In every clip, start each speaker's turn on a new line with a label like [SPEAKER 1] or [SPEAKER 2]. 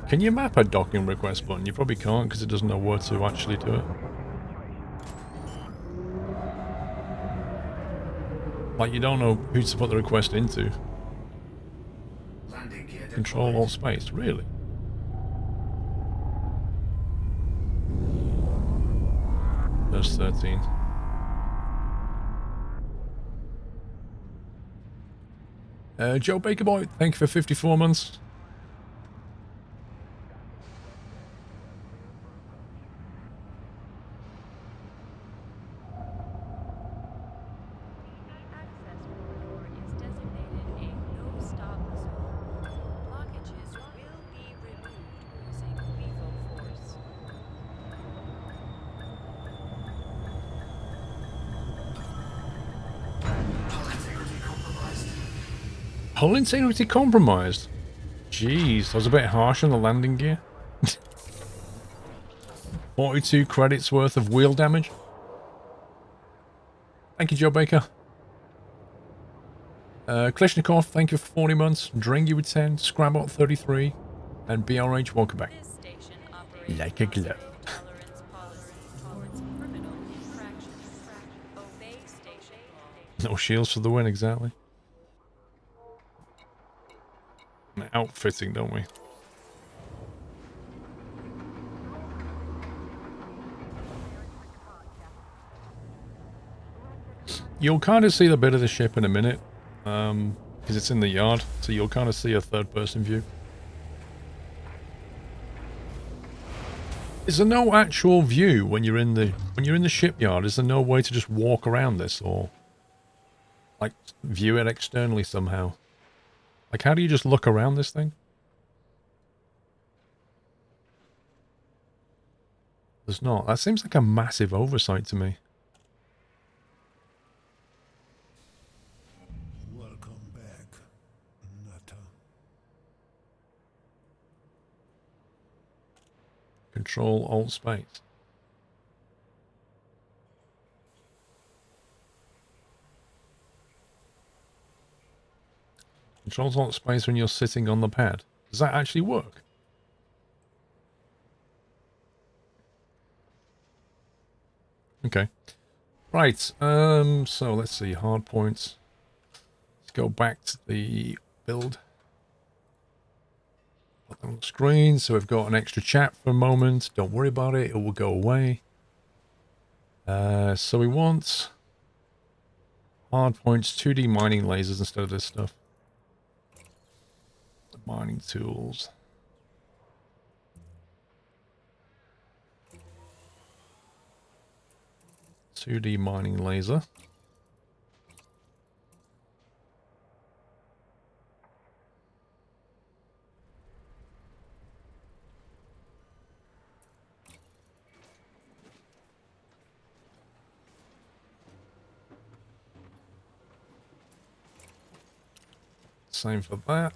[SPEAKER 1] Can you map a docking request button? You probably can't because it doesn't know where to actually do it. Like, you don't know who to put the request into. Control Alt Space, really? Verse 13. Joe Baker Boy, thank you for 54 months. Hull integrity compromised. Jeez, I was a bit harsh on the landing gear. 42 credits worth of wheel damage. Thank you, Joe Baker. Klishnikov, thank you for 40 months. Dringy with 10. Scrambot 33. And BRH, welcome back. Like a glove. No shields for the win, exactly. Outfitting, don't we? You'll kind of see the bit of the ship in a minute, because it's in the yard, so you'll kind of see a third-person view. Is there no actual view when you're in the shipyard? Is there no way to just walk around this or like view it externally somehow? Like, how do you just look around this thing? There's not. That seems like a massive oversight to me.
[SPEAKER 2] Welcome back, Nata.
[SPEAKER 1] Control Alt Space. Control Alt Space when you're sitting on the pad. Does that actually work? Okay. Right, so let's see, hard points. Let's go back to the build. Put that on the screen, so we've got an extra chat for a moment. Don't worry about it, it will go away. So we want hard points, 2D mining lasers instead of this stuff. The mining tools. .2D mining laser. Same for that.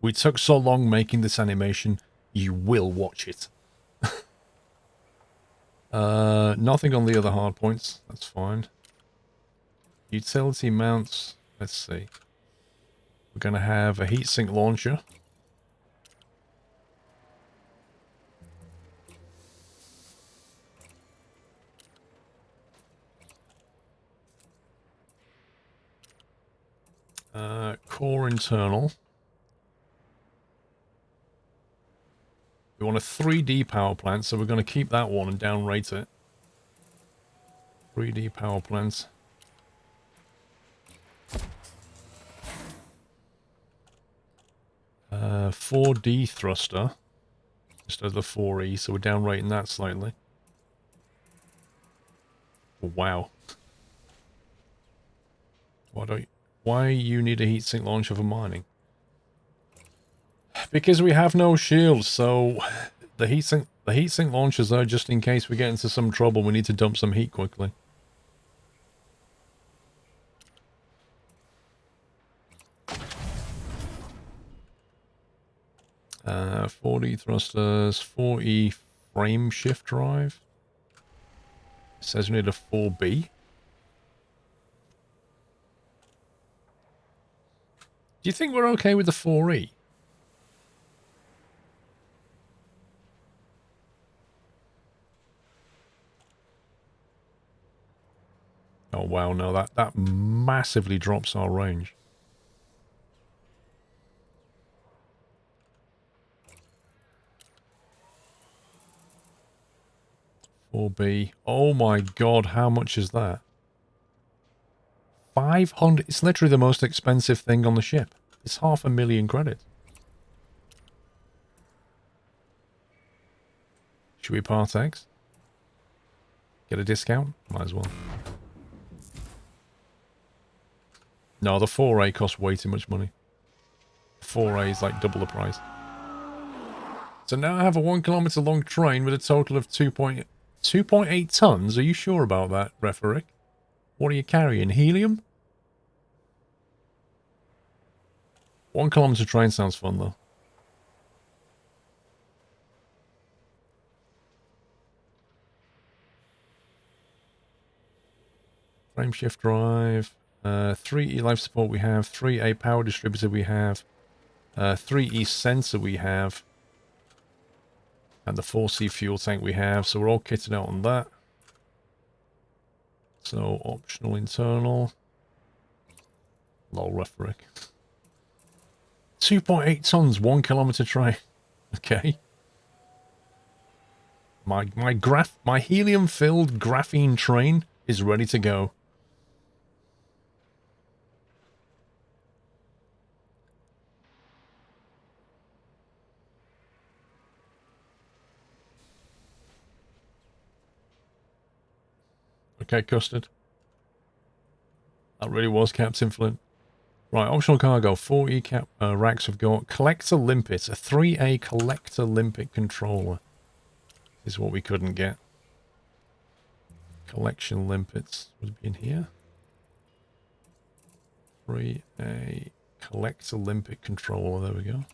[SPEAKER 1] We took so long making this animation, you will watch it. Nothing on the other hard points, that's fine. Utility mounts, let's see. We're going to have a heatsink launcher. Core internal. We want a 3D power plant, so we're going to keep that one and downrate it. 3D power plants. Uh, 4D thruster instead of the 4E, so we're downrating that slightly. Wow. Why you need a heatsink launcher for mining? Because we have no shields, so the heatsink launchers are just in case we get into some trouble, we need to dump some heat quickly. Uh, 4D thrusters, 4E, frame shift drive. It says we need a 4B. Do you think we're okay with the 4E? Oh wow, no, that massively drops our range. B. Oh my god, how much is that? 500. It's literally the most expensive thing on the ship. It's 500,000 credits. Should we part X? Get a discount? Might as well. No, the 4A costs way too much money. 4A is like double the price. So now I have a 1 kilometer long train with a total of 2.8 tons. Are you sure about that, Referick? What are you carrying? Helium? 1 kilometer train sounds fun though. Frame shift drive. 3E life support we have. 3A power distributor we have. 3E sensor we have. And the 4C fuel tank we have. So we're all kitted out on that. So optional internal. Lol, Referick. 2.8 tons, 1 kilometer train. Okay. My helium-filled graphene train is ready to go. Okay, Custard. That really was Captain Flint. Right, optional cargo. 4E cap racks have got. Collector limpet. A 3A collector limpet controller is what we couldn't get. Collection limpets. Would it be in here? 3A collector limpet controller. There we go.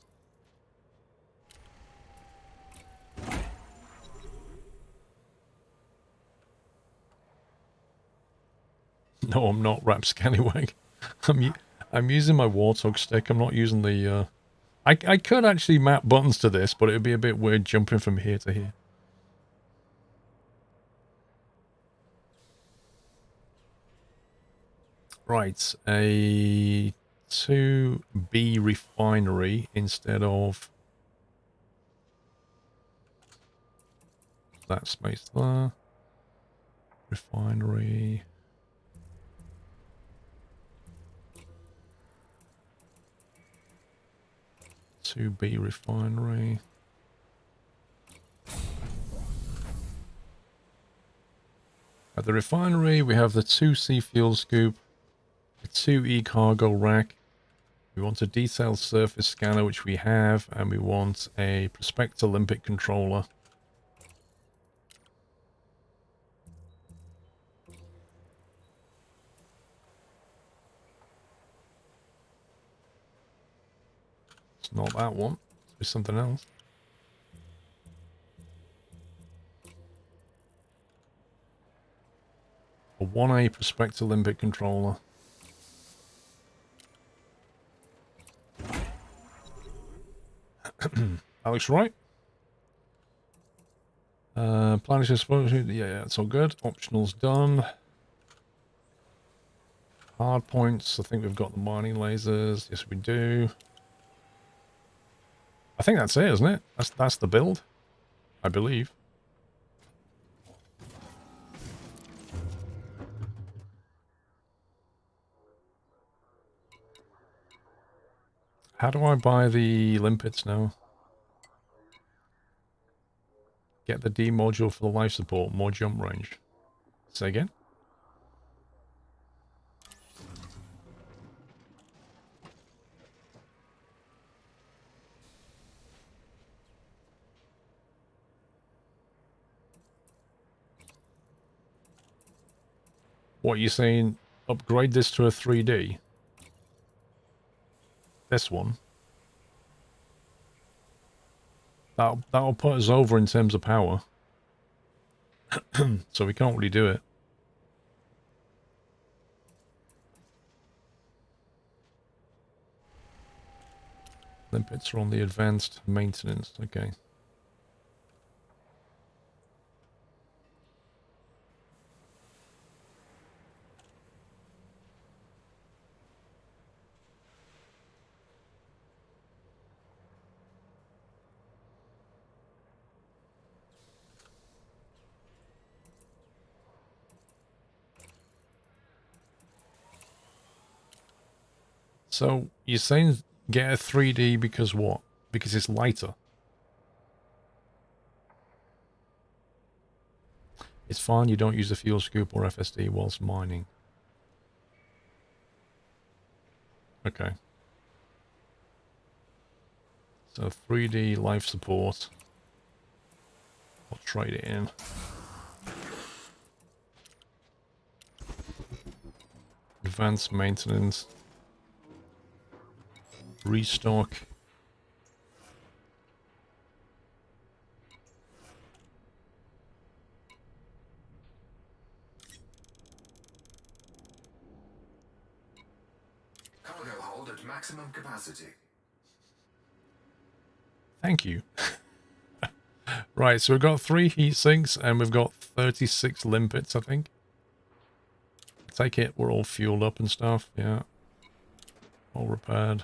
[SPEAKER 1] No, I'm not, Rap Scallywag. I'm using my Warthog stick. I'm not using the... I could actually map buttons to this, but it would be a bit weird jumping from here to here. Right, a 2B refinery instead of that space there. Refinery... 2B refinery. At the refinery, we have the 2C fuel scoop, the 2E cargo rack. We want a detailed surface scanner, which we have, and we want a Prospector limpet controller. It's not that one. It's something else. A 1A Prospector limpet controller. Alex Wright. Planetary exposure. Yeah, it's all good. Optional's done. Hard points. I think we've got the mining lasers. Yes, we do. I think that's it, isn't it? That's the build, I believe. How do I buy the limpets now? Get the D module for the life support, more jump range. Say again? What, you saying upgrade this to a 3D? This one? That'll put us over in terms of power. So we can't really do it. Limpets are on the advanced maintenance. Okay. So you're saying get a 3D because what? Because it's lighter. It's fine, you don't use the fuel scoop or FSD whilst mining. Okay. So 3D life support. I'll trade it in. Advanced maintenance. Restock.
[SPEAKER 3] Cargo hold at maximum capacity.
[SPEAKER 1] Thank you. Right, so we've got 3 heat sinks and we've got 36 limpets, I think. Take it, we're all fueled up and stuff, yeah. All repaired.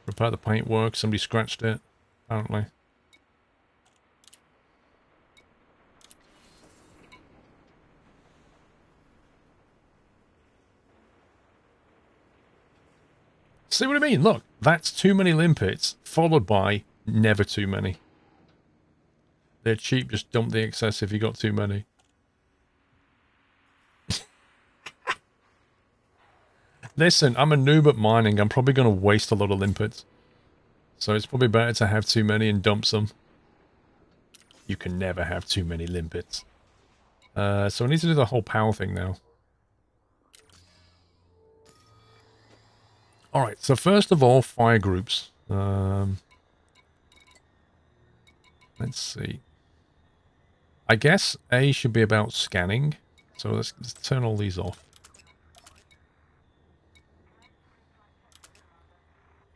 [SPEAKER 1] Repair the paintwork, somebody scratched it, apparently. See what I mean? Look, that's too many limpets, followed by never too many. They're cheap, just dump the excess if you got too many. Listen, I'm a noob at mining. I'm probably going to waste a lot of limpets. So it's probably better to have too many and dump some. You can never have too many limpets. So I need to do the whole power thing now. Alright, so first of all, fire groups. Let's see. I guess A should be about scanning. So let's turn all these off.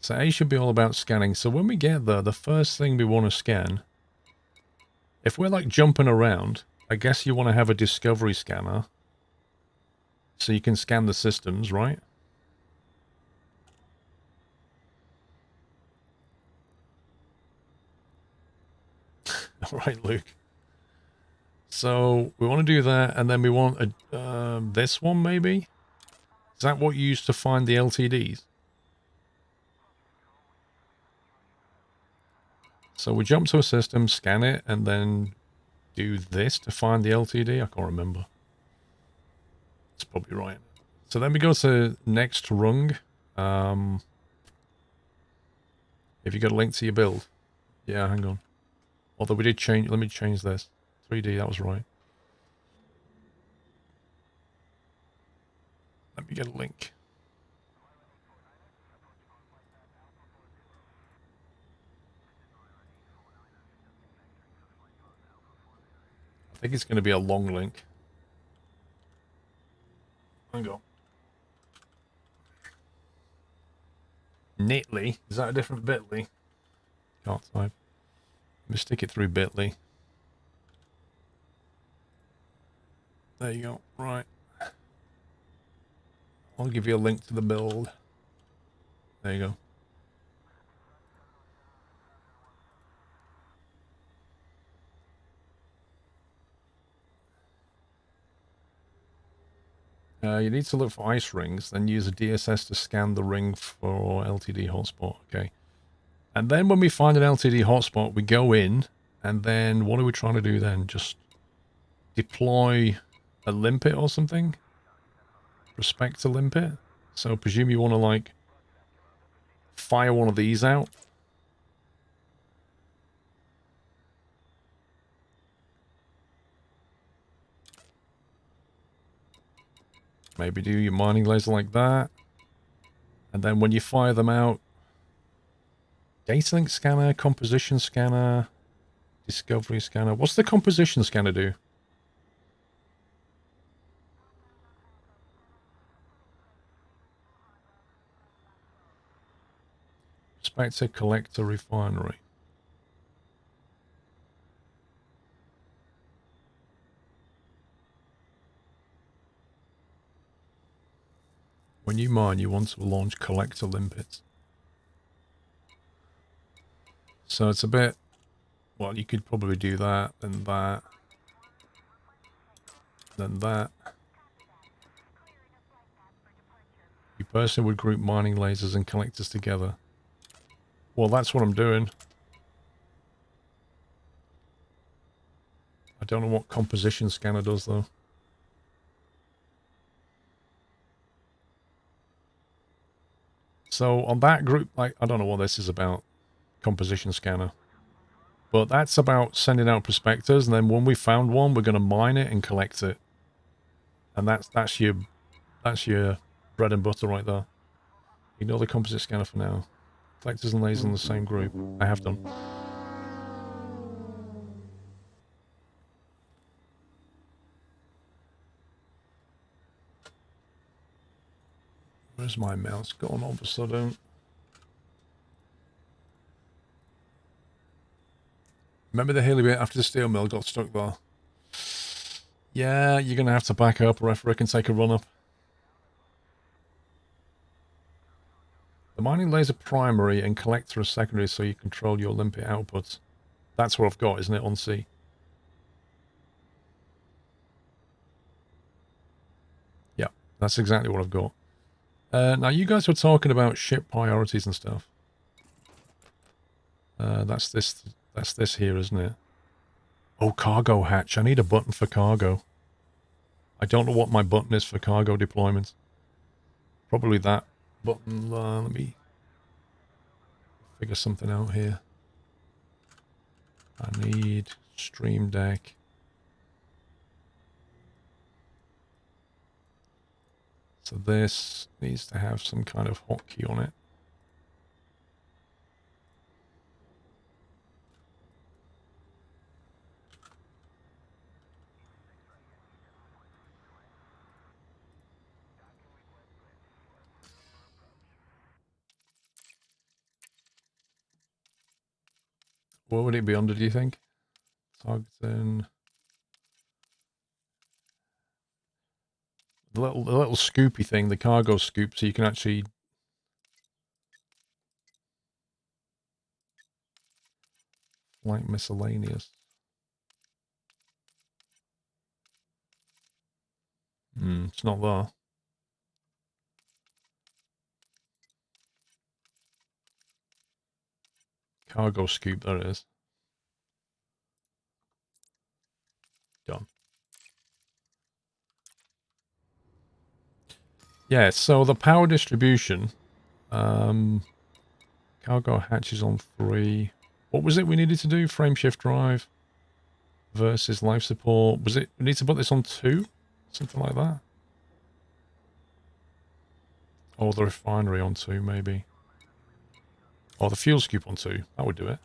[SPEAKER 1] So A should be all about scanning. So when we get there, the first thing we want to scan, if we're like jumping around, I guess you want to have a discovery scanner. So you can scan the systems, right? Alright, Luke. So we want to do that, and then we want a, this one maybe? Is that what you use to find the LTDs? So we jump to a system, scan it, and then do this to find the LTD? I can't remember. It's probably right. So then we go to next rung. Have you got a link to your build? Yeah, hang on. Although we did change, let me change this. 3D, that was right. Let me get a link. I think it's going to be a long link. Hang on. Bitly. Is that a different Bitly? Can't type. Let me stick it through Bitly. There you go. Right. I'll give you a link to the build. There you go. You need to look for ice rings, then use a DSS to scan the ring for LTD hotspot. Okay. And then when we find an LTD hotspot, we go in, and then what are we trying to do then? Just deploy a limpet or something? Respect a limpet? So presume you want to, like, fire one of these out. Maybe do your mining laser like that. And then when you fire them out, Data link scanner, composition scanner, discovery scanner. What's the composition scanner do? Prospector, collector, refinery. When you mine, you want to launch collector limpets. So it's a bit... Well, you could probably do that, then that. Then that. You personally would group mining lasers and collectors together. Well, that's what I'm doing. I don't know what composition scanner does, though. So on that group, like, I don't know what this is about, composition scanner. But that's about sending out prospectors, and then when we found one, we're going to mine it and collect it. And that's your bread and butter right there. Ignore the composite scanner for now. Collectors and lasers in the same group. I have done. Where's my mouse gone all of a sudden? Remember the Haley bit after the steel mill got stuck there? Yeah, you're going to have to back up or I can take a run up. The mining laser primary and collector are secondary so you control your limpet outputs. That's what I've got, isn't it, on C? Yeah, that's exactly what I've got. Now, you guys were talking about ship priorities and stuff. That's this here, isn't it? Oh, cargo hatch. I need a button for cargo. I don't know what my button is for cargo deployments. Probably that button. Let me figure something out here. I need Stream Deck. So this needs to have some kind of hotkey on it. What would it be under, do you think? Targeting. The little scoopy thing, the cargo scoop, so you can actually... Like miscellaneous. It's not there. Cargo scoop, there it is. Done. Yeah, so the power distribution. Cargo hatches on 3. What was it we needed to do? Frame shift drive versus life support. Was it, we need to put this on 2? Something like that? Or the refinery on 2, maybe. Or the fuel scoop on 2. That would do it.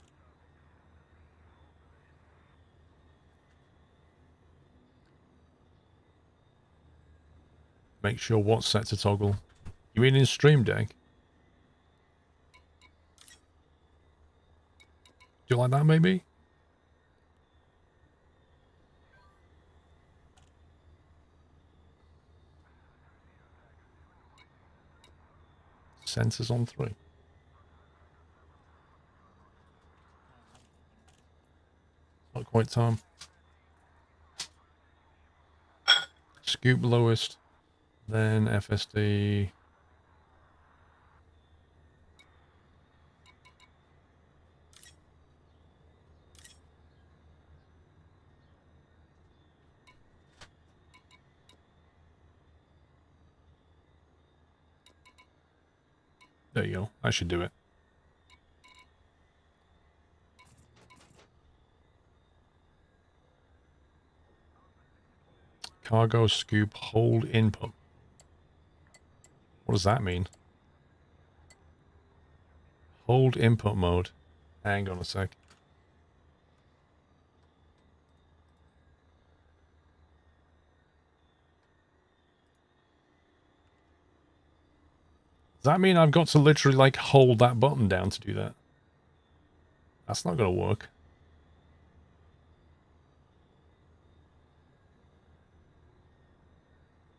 [SPEAKER 1] Make sure what's set to toggle. You mean in Stream Deck? Do you like that, maybe? Sensors on 3. Not quite time. Scoop lowest. Then FSD. There you go. I should do it. Cargo scoop hold input. What does that mean? Hold input mode. Hang on a sec. Does that mean I've got to literally, like, hold that button down to do that? That's not going to work.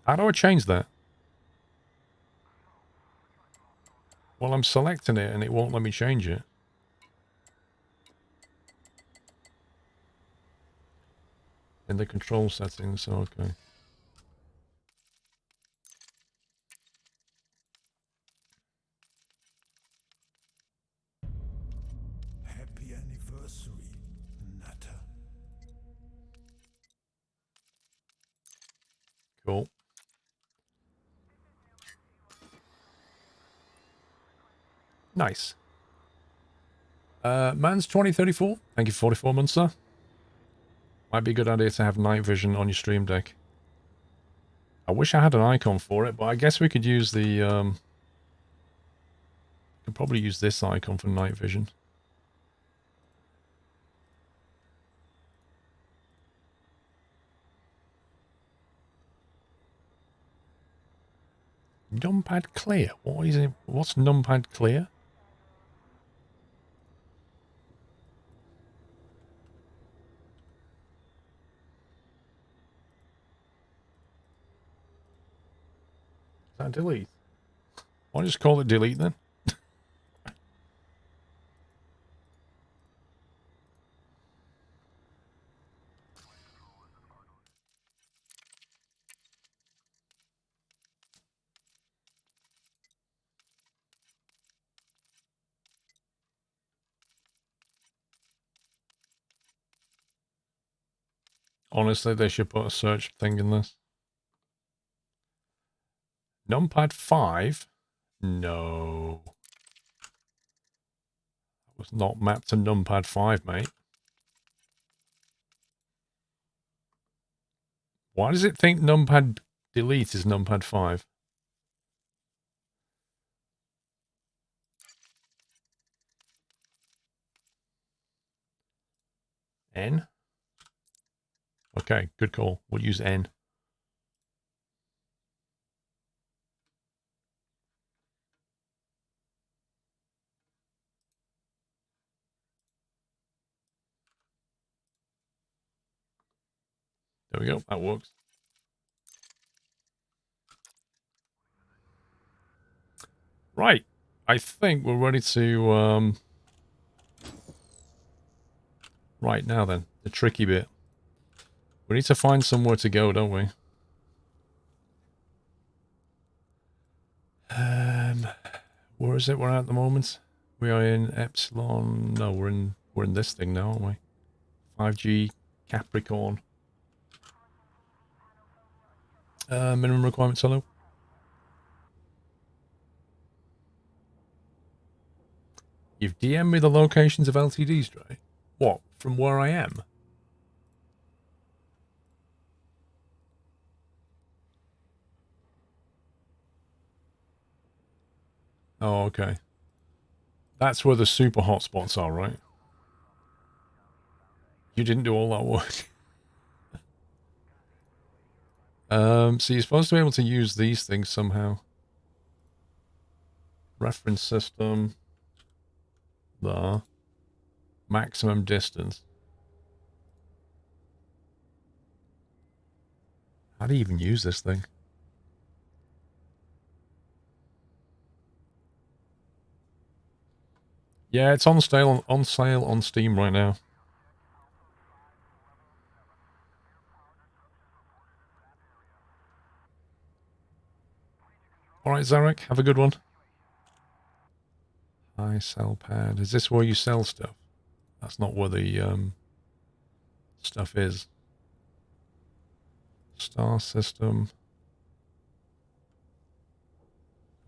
[SPEAKER 1] How do I change that? Well, I'm selecting it and it won't let me change it. In the control settings, okay.
[SPEAKER 2] Happy anniversary, Nutter.
[SPEAKER 1] Cool. Nice. Man's 2034. Thank you for 44 months, sir. Might be a good idea to have night vision on your stream deck. I wish I had an icon for it, but I guess we could use the, could probably use this icon for night vision. Numpad clear. What is it? What's numpad clear? Is that delete? Why just call it delete then? Honestly, they should put a search thing in this. Numpad 5? No. That was not mapped to numpad 5, mate. Why does it think numpad delete is numpad 5? N? Okay, good call. We'll use N. There we go. That works. Right. I think we're ready to, right now then. The tricky bit. We need to find somewhere to go, don't we? Where is it we're at the moment? We are in Epsilon. No, we're in this thing now, aren't we? 5G Capricorn. Minimum requirements, hello? You've DM'd me the locations of LTDs, Dre? What? From where I am? Oh, okay. That's where the super hotspots are, right? You didn't do all that work. So you're supposed to be able to use these things somehow. Reference system. The maximum distance. How do you even use this thing? Yeah, it's on sale on Steam right now. Alright, Zarek, have a good one. Hi, sell pad. Is this where you sell stuff? That's not where the stuff is. Star system.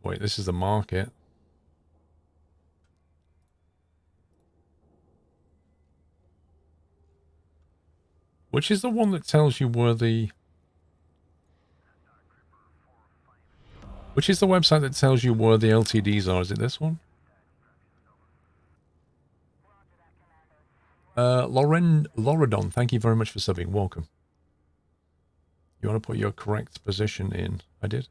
[SPEAKER 1] Wait, this is the market. Which is the one that tells you where the... Which is the website that tells you where the LTDs are? Is it this one? Loredon, thank you very much for subbing. Welcome. You want to put your correct position in? I did.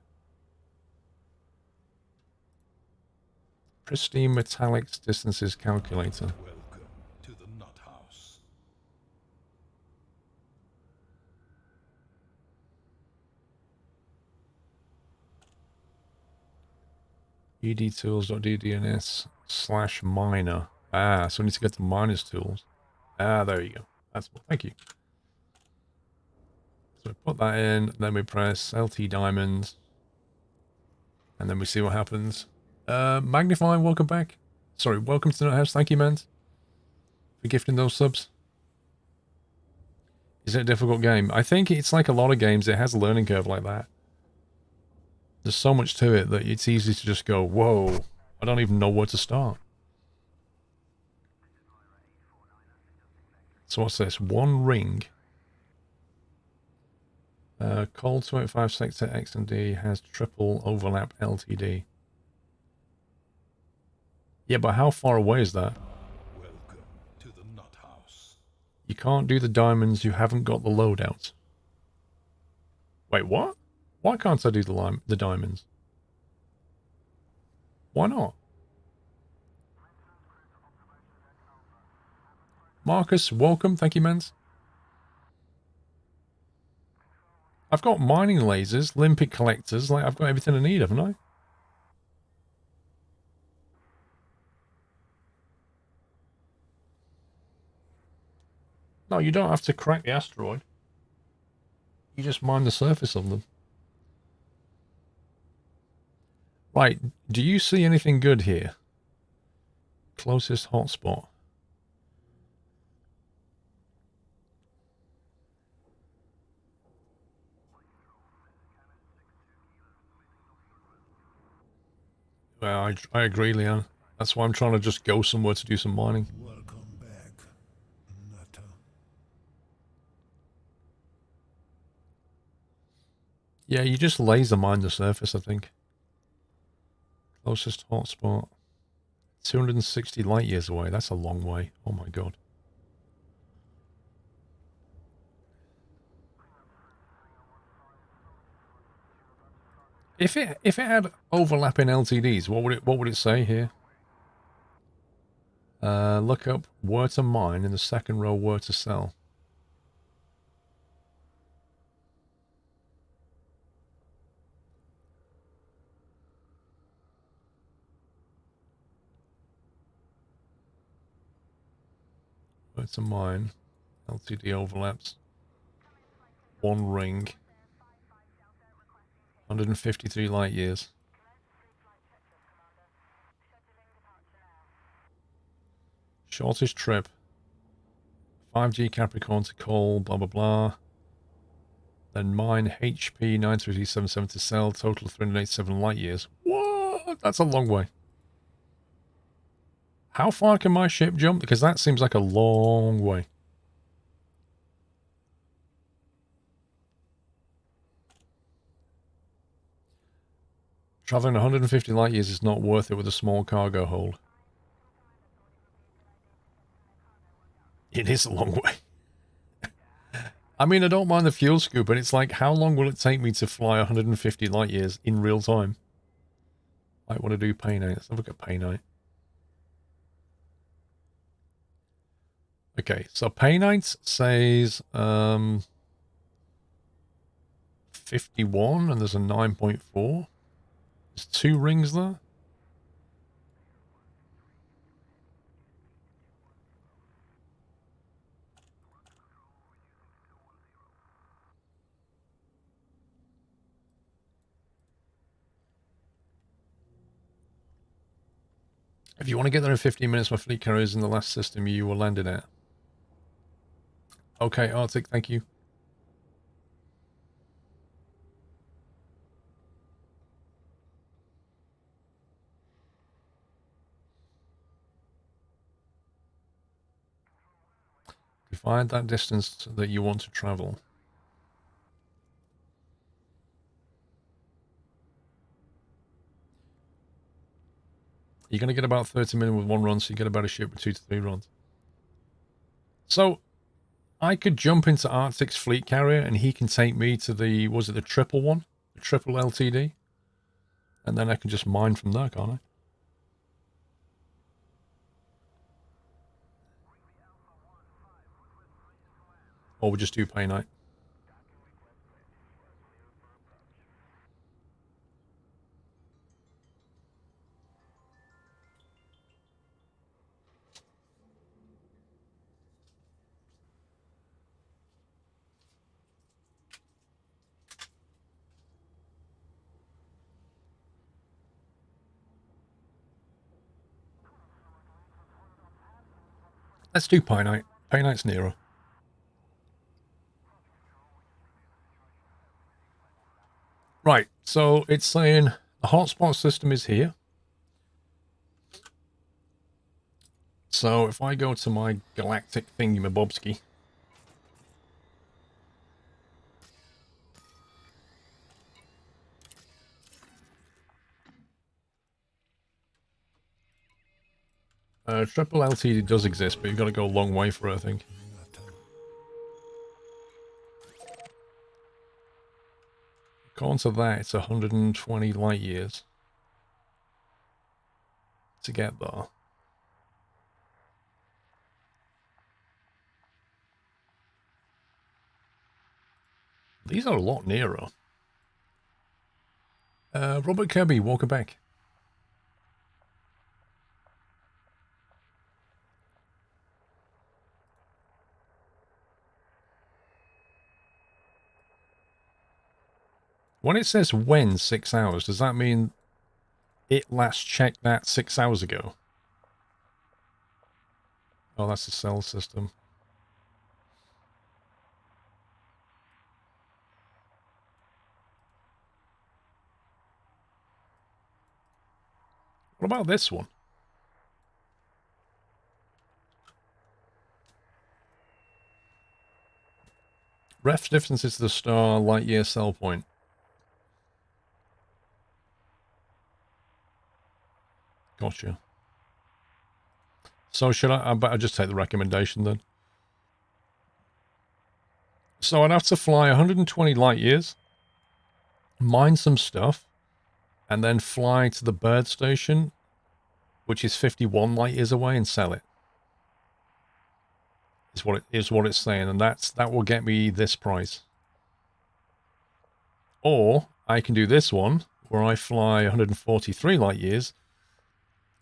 [SPEAKER 1] Pristine metallics distances calculator.
[SPEAKER 2] Welcome to the Nut House.
[SPEAKER 1] edtools.ddns/miner. Ah, so we need to get to miners tools. Ah, there you go. That's what. Thank you. So we put that in, then we press LT diamonds, and then we see what happens. Magnify, welcome back. Sorry, welcome to the house. Thank you, man, for gifting those subs. Is it a difficult game? I think it's like a lot of games. It has a learning curve like that. There's so much to it that it's easy to just go, whoa, I don't even know where to start. So what's this? One ring. Cold 25 sector X and D has triple overlap LTD. Yeah, but how far away is that?
[SPEAKER 2] Welcome to the Nut House.
[SPEAKER 1] You can't do the diamonds, you haven't got the loadout. Wait, what? Why can't I do the diamonds? Why not? Marcus, welcome. Thank you, mans. I've got mining lasers, limpet collectors, like I've got everything I need, haven't I? No, you don't have to crack the asteroid. You just mine the surface of them. Right, do you see anything good here? Closest hotspot. Well, I agree, Leanne. That's why I'm trying to just go somewhere to do some mining.
[SPEAKER 2] Welcome back, Nutter.
[SPEAKER 1] Yeah, you just laser mine the surface, I think. Closest hotspot. 260 light years away. That's a long way. Oh my god. If it had overlapping LTDs, what would it say here? Look up where to mine in the second row, where to sell. Where to mine. LTD overlaps. One ring. 153 light years. Shortest trip. 5G Capricorn to Coal, blah blah blah. Then mine HP 93377 to sell, total 387 light years. What? That's a long way. How far can my ship jump? Because that seems like a long way. Traveling 150 light years is not worth it with a small cargo hold. It is a long way. I mean, I don't mind the fuel scoop, but it's like, how long will it take me to fly 150 light years in real time? I want to do Pay Night. Let's have a look at Pay Night. Okay, so Pay Night says 51, and there's a 9.4. There's 2 rings there. If you want to get there in 15 minutes, my fleet carrier is in the last system you were landed at. Okay, Arctic, thank you. Define that distance that you want to travel. You're going to get about 30 minutes with 1 run, so you get about a ship with 2 to 3 runs. So I could jump into Arctic's fleet carrier and he can take me to the, was it the triple one? The triple LTD? And then I can just mine from there, can't I? Or we just do pay night. Let's do pay night. Pay night's nearer. Right, so it's saying the hotspot system is here. So if I go to my galactic thingy-mabobski, triple LTD does exist, but you've got to go a long way for it, I think. According to that, it's 120 light years to get there. These are a lot nearer. Robert Kirby, welcome back. When it says when 6 hours, does that mean it last checked that 6 hours ago? Oh, that's the cell system. What about this one? Ref distances to the star, light year cell point. Gotcha. So should I better just take the recommendation then. So I'd have to fly 120 light years, mine some stuff, and then fly to the bird station, which is 51 light years away, and sell it. Is what it's saying, and that will get me this price. Or I can do this one, where I fly 143 light years,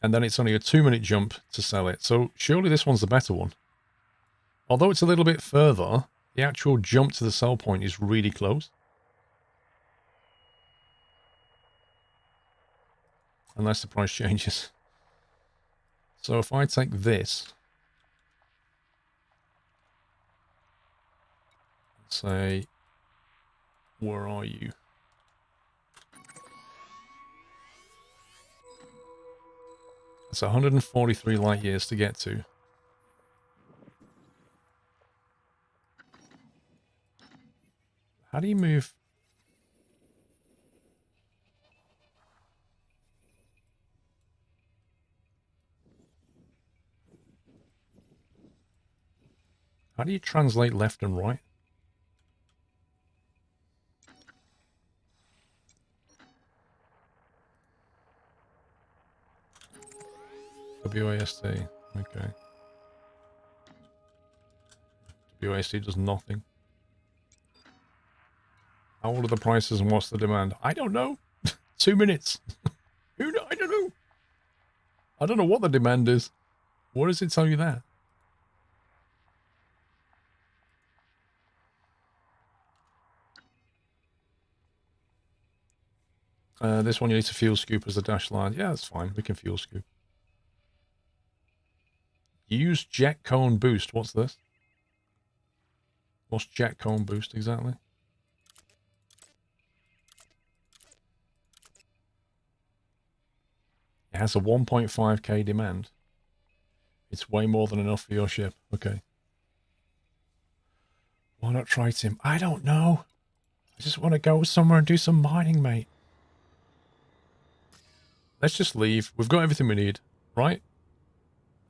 [SPEAKER 1] and then it's only a 2-minute jump to sell it. So surely this one's the better one. Although it's a little bit further, the actual jump to the sell point is really close. Unless the price changes. So if I take this, say, where are you? It's 143 light years to get to. How do you move? How do you translate left and right? WASD. Okay. WASD does nothing. How old are the prices and what's the demand? I don't know. 2 minutes. I don't know. I don't know what the demand is. What does it tell you that? This one you need to fuel scoop as a dash line. Yeah, that's fine. We can fuel scoop. Use jet cone boost. What's this? What's jet cone boost exactly? It has a 1.5k demand. It's way more than enough for your ship. Okay. Why not try Tim? I don't know. I just want to go somewhere and do some mining, mate. Let's just leave. We've got everything we need, right?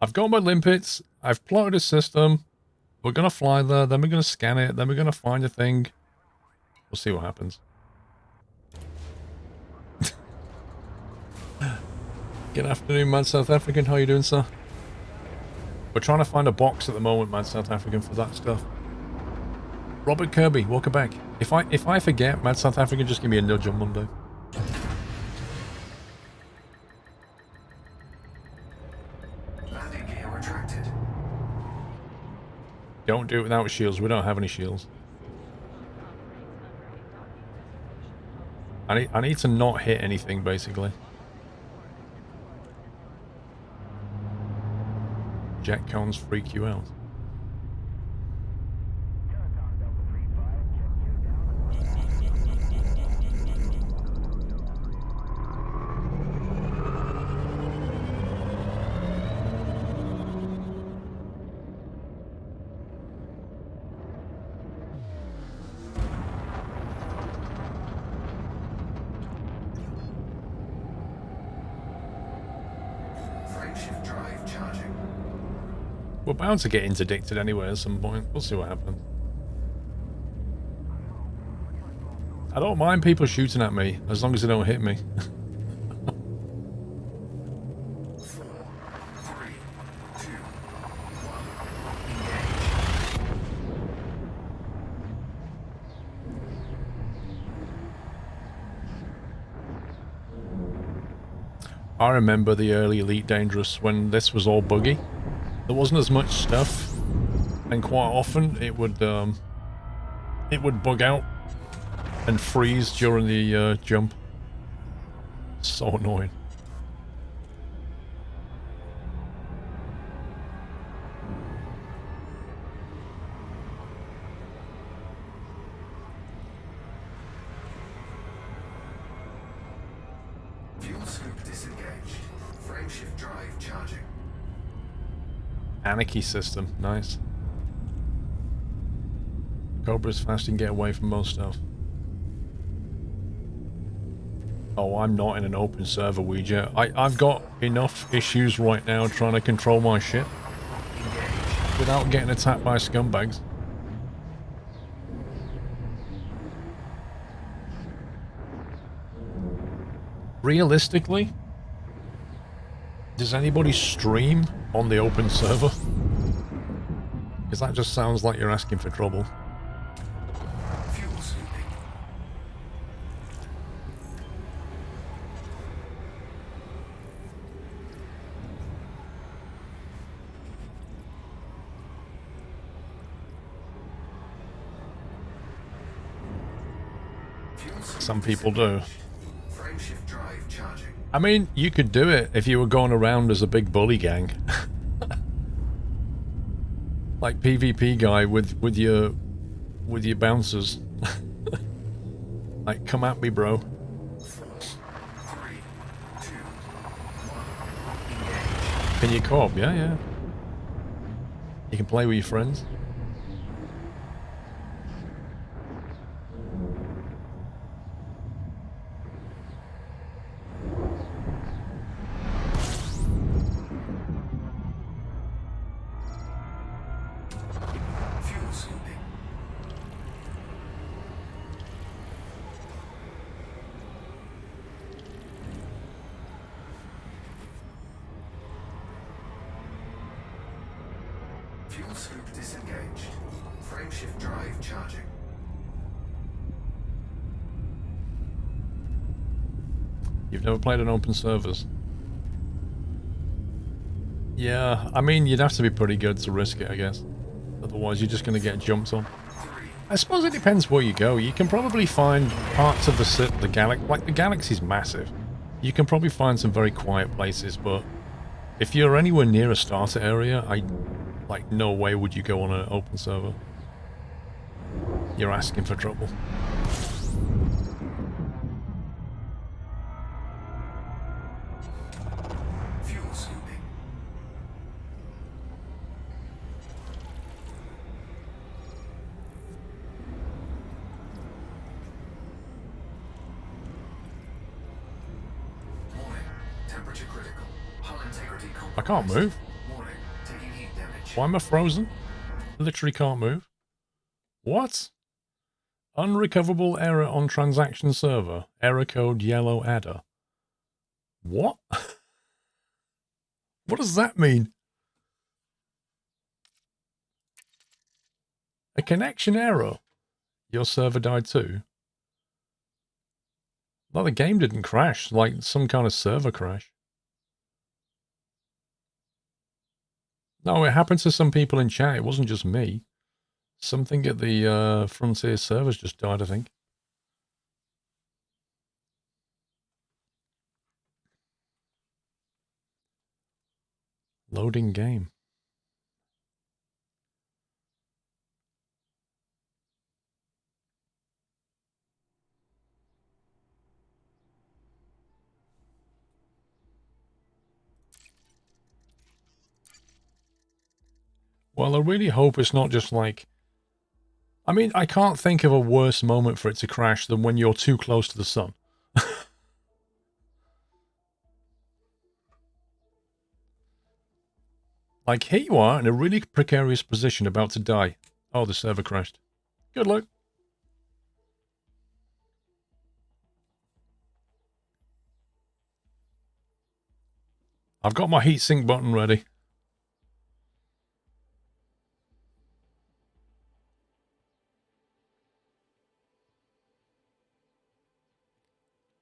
[SPEAKER 1] I've got my limpets. I've plotted a system. We're gonna fly there, then we're gonna scan it, then we're gonna find a thing. We'll see what happens. Good afternoon, Mad South African. How you doing, sir? We're trying to find a box at the moment, Mad South African, for that stuff. Robert Kirby, welcome back. If I forget, Mad South African, just give me a nudge on Monday.
[SPEAKER 3] Landing gear retracted.
[SPEAKER 1] Don't do it without shields. We don't have any shields. I need to not hit anything, basically. Jet cones freak you out.
[SPEAKER 3] Frameshift drive charging.
[SPEAKER 1] We're bound to get interdicted anyway at some point. We'll see what happens. I don't mind people shooting at me, as long as they don't hit me.
[SPEAKER 3] 4, 3, 2, 1. Engage.
[SPEAKER 1] I remember the early Elite Dangerous when this was all buggy. There wasn't as much stuff, and quite often it would bug out and freeze during the jump. So annoying.
[SPEAKER 3] Fuel scoop disengaged. Frameshift drive charging.
[SPEAKER 1] Anarchy system, nice. Cobra's fast and get away from most stuff. Oh, I'm not in an open server, Ouija. I've got enough issues right now trying to control my shit without getting attacked by scumbags. Realistically, does anybody stream on the open server? Because that just sounds like you're asking for trouble.
[SPEAKER 3] Fuel scooping. Fuel scoop
[SPEAKER 1] Some people do.
[SPEAKER 3] disengaged. Frameshift drive charging.
[SPEAKER 1] I mean, you could do it if you were going around as a big bully gang. Like PvP guy with your bouncers. Like, come at me, bro.
[SPEAKER 3] 4, 3, 2, 1. Engage.
[SPEAKER 1] Can you co-op? Yeah, yeah. You can play with your friends.
[SPEAKER 3] Fuel scooping. Fuel scoop disengaged. Frameshift drive charging.
[SPEAKER 1] You've never played on open servers? Yeah, I mean, you'd have to be pretty good to risk it, I guess. Otherwise, you're just going to get jumped on.
[SPEAKER 3] 3,
[SPEAKER 1] I suppose it depends where you go. You can probably find parts of the galaxy, like the galaxy's massive. You can probably find some very quiet places, but if you're anywhere near a starter area, like, no way would you go on an open server. You're asking for trouble.
[SPEAKER 3] fuel scooping. Warning, temperature critical. Hull integrity
[SPEAKER 1] I can't
[SPEAKER 3] compromised.
[SPEAKER 1] move.
[SPEAKER 3] Warning, taking heat damage.
[SPEAKER 1] Why am I frozen? Literally can't move. What? Unrecoverable error on transaction server. Error code yellow adder. What? What does that mean? A connection error. Your server died too. Well, the game didn't crash, like some kind of server crash. No, it happened to some people in chat. It wasn't just me. Something at the Frontier servers just died, I think. Loading game. Well, I really hope it's not just like... I mean, I can't think of a worse moment for it to crash than when you're too close to the sun. Like, here you are in a really precarious position about to die. Oh, the server crashed. Good luck. I've got my heatsink button ready.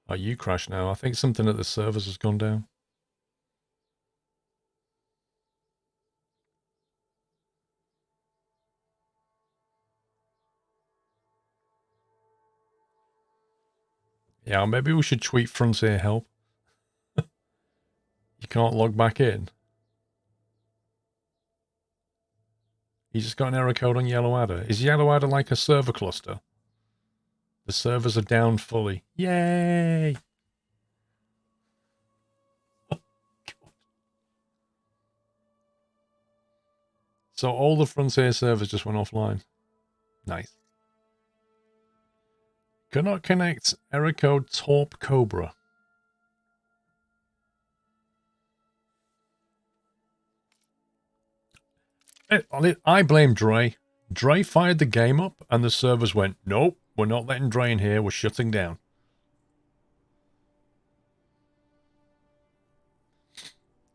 [SPEAKER 1] Oh, you crashed now. I think something at the servers has gone down. Yeah, maybe we should tweet Frontier help. You can't log back in. You just got an error code on Yellow Adder. Is Yellow Adder like a server cluster? The servers are down fully. Yay! So all the Frontier servers just went offline. Nice. Cannot connect. Error code Torp Cobra. I blame Dre. Dre fired the game up and the servers went, nope, we're not letting Dre in here. We're shutting down.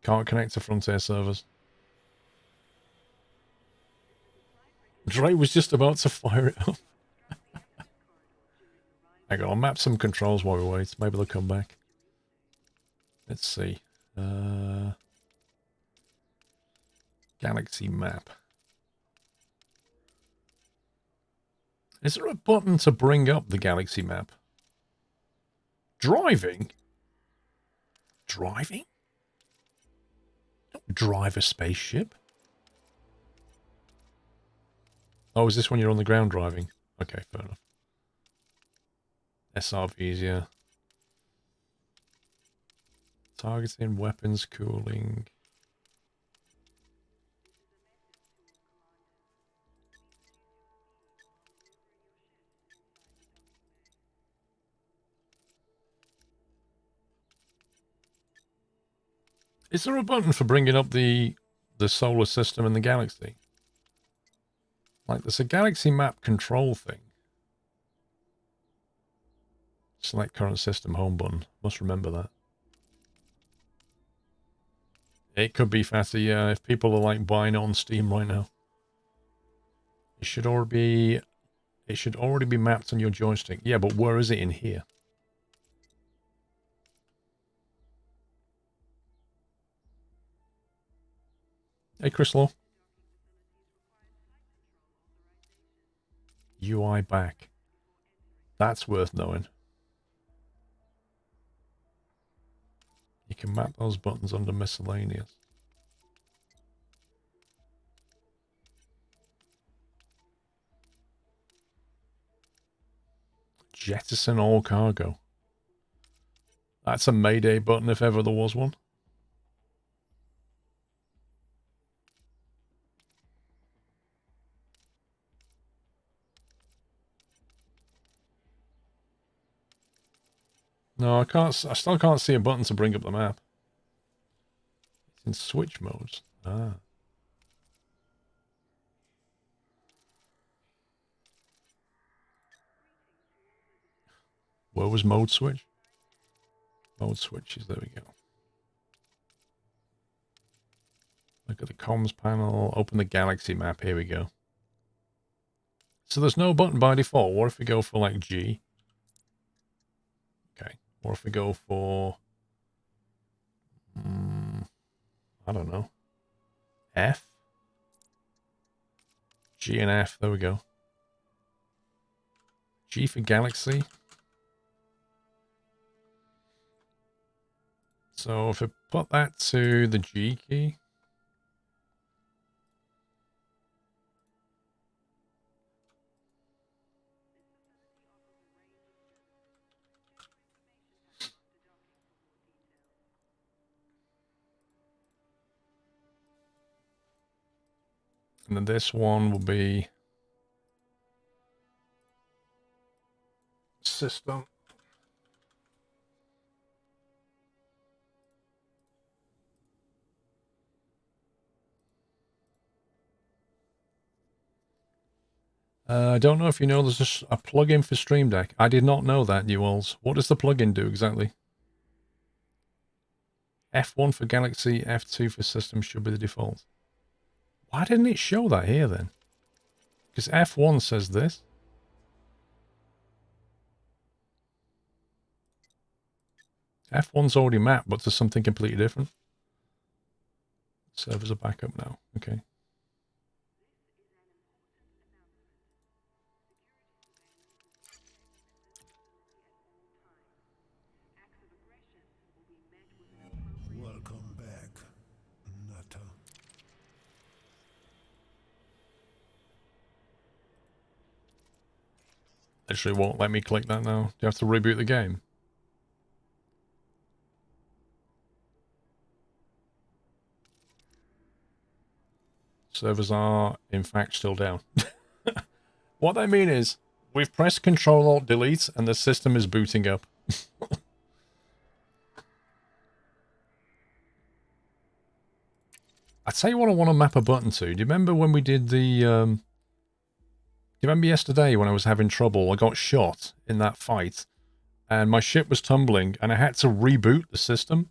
[SPEAKER 1] Can't connect to Frontier servers. Dre was just about to fire it up. Hang on, I'll map some controls while we wait. Maybe they'll come back. Let's see. Galaxy map. Is there a button to bring up the galaxy map? Driving? Driving? Don't drive a spaceship. Oh, is this when you're on the ground driving? Okay, fair enough. SRVs, yeah. Targeting, weapons, cooling. Is there a button for bringing up the solar system and the galaxy? Like, there's a galaxy map control thing. Select current system home button. Must remember that. It could be faster, yeah, if people are like buying it on Steam right now. It should already be mapped on your joystick. Yeah, but where is it in here? Hey, Chryslaw. UI back. That's worth knowing. You can map those buttons under miscellaneous. Jettison all cargo. That's a Mayday button if ever there was one. No, I still can't see a button to bring up the map. It's in switch modes. Ah. Where was mode switch? Mode switches, there we go. Look at the comms panel, open the galaxy map, here we go. So there's no button by default. What if we go for like G? Okay. Or if we go for, I don't know, F? G and F, there we go. G for galaxy. So if I put that to the G key. And then this one will be system. I don't know if you know there's a plugin for Stream Deck. I did not know that, Newells. What does the plugin do exactly? F1 for Galaxy, F2 for system should be the default. Why didn't it show that here then? Because F1 says this. F1's already mapped, but to something completely different. Servers are back up now. Okay.
[SPEAKER 2] Welcome back, Nutter.
[SPEAKER 1] Actually won't let me click that now. Do you have to reboot the game? Servers are, in fact, still down. What I mean is, we've pressed Control-Alt-Delete and the system is booting up. I tell you what I want to map a button to. Do you remember when we did the... do you remember yesterday when I was having trouble? I got shot in that fight and my ship was tumbling and I had to reboot the system.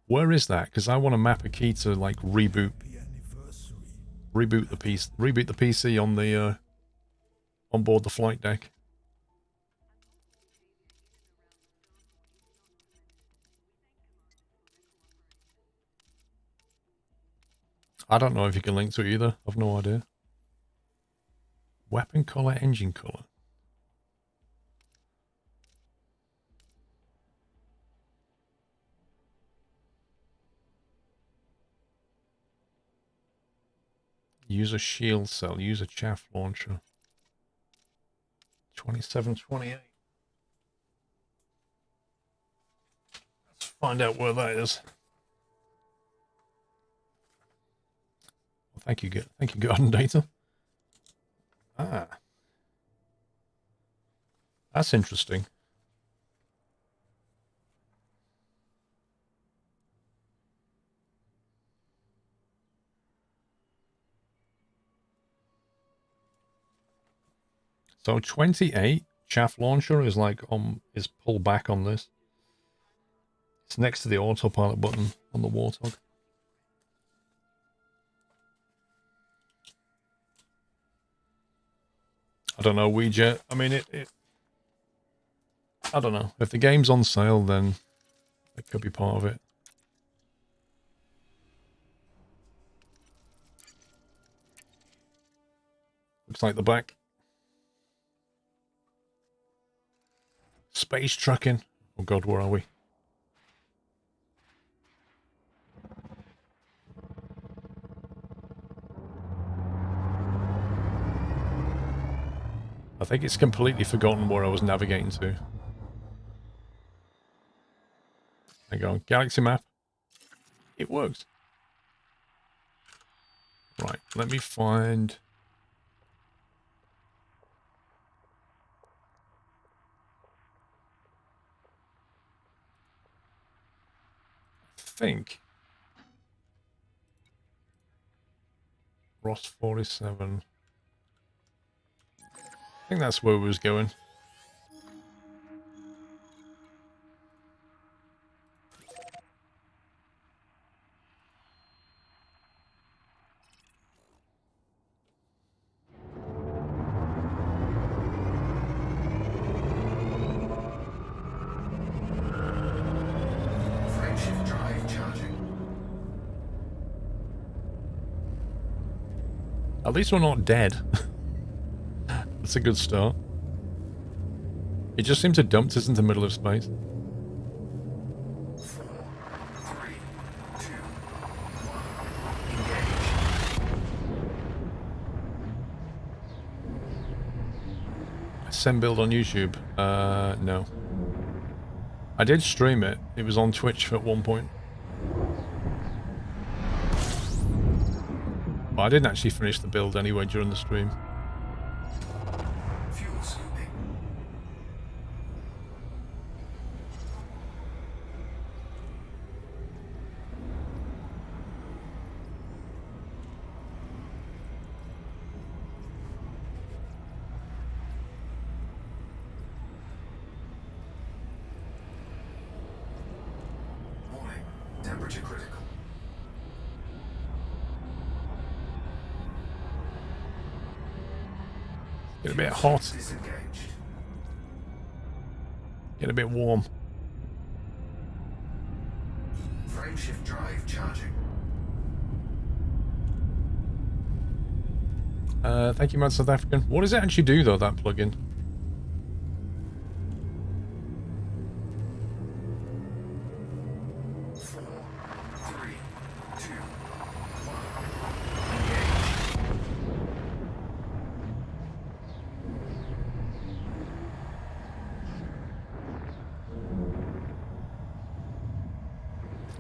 [SPEAKER 1] Where is that? Because I want to map a key to like reboot the PC on the on board the flight deck. I don't know if you can link to it either. I've no idea. Weapon color, engine color. Use a shield cell. Use a chaff launcher. 2728. Let's find out where that is. Well, thank you, Garden Data. Ah. That's interesting. So 28 chaff launcher is like is pulled back on this. It's next to the autopilot button on the Warthog. I don't know, Ouija. I mean, I don't know. If the game's on sale, then it could be part of it. Looks like the back. Space trucking. Oh god, where are we? I think it's completely forgotten where I was navigating to. There you go. Galaxy map. It works. Right, let me find... I think... Ross 47. I think that's where we was going. At least we're not dead. That's a good start. It just seemed to dump us into the middle of space.
[SPEAKER 3] 4, 3, 2, 1. Engage.
[SPEAKER 1] Sim build on YouTube? No. I did stream it. It was on Twitch at one point. But I didn't actually finish the build anyway during the stream.
[SPEAKER 3] Fuel scooping. Warning. Temperature critical.
[SPEAKER 1] Get a bit hot.
[SPEAKER 3] Disengaged.
[SPEAKER 1] Get a bit warm.
[SPEAKER 3] Frameshift drive charging.
[SPEAKER 1] Thank you, man, South African. What does it actually do, though, that plugin?
[SPEAKER 3] Four, three, two, one. Engage.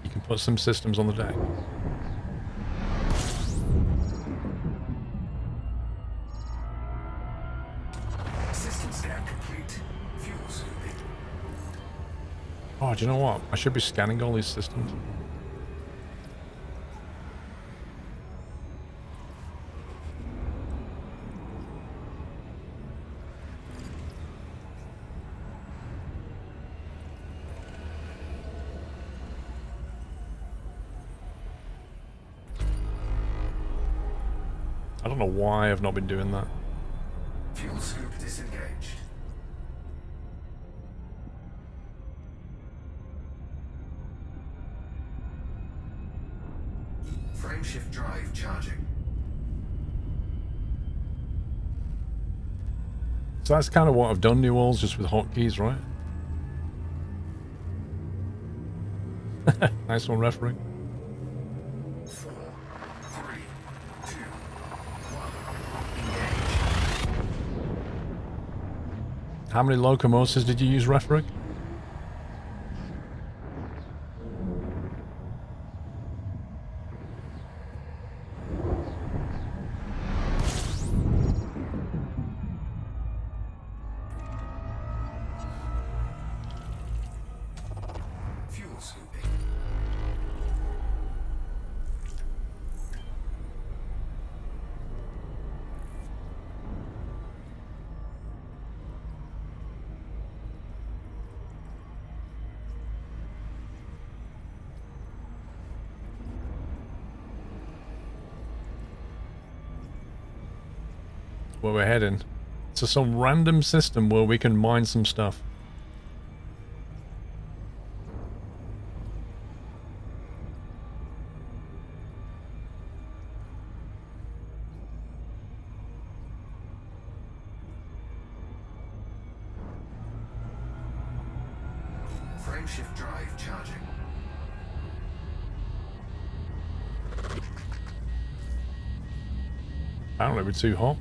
[SPEAKER 1] You can put some systems on the deck.
[SPEAKER 3] System scan complete. Fuel scooping.
[SPEAKER 1] Oh, do you know what? I should be scanning all these systems. I don't know why I've not been doing that.
[SPEAKER 3] Fuel scoop disengaged. Frameshift drive charging.
[SPEAKER 1] So that's kind of what I've done, New Orleans, just with hotkeys, right? Nice one, referee.
[SPEAKER 3] 4, 3, 2, 1. Engage.
[SPEAKER 1] How many locomotives did you use, referee?
[SPEAKER 3] Fuel scooping.
[SPEAKER 1] Where we're heading to some random system where we can mine some stuff.
[SPEAKER 3] Frameshift drive charging.
[SPEAKER 1] Apparently we're too hot.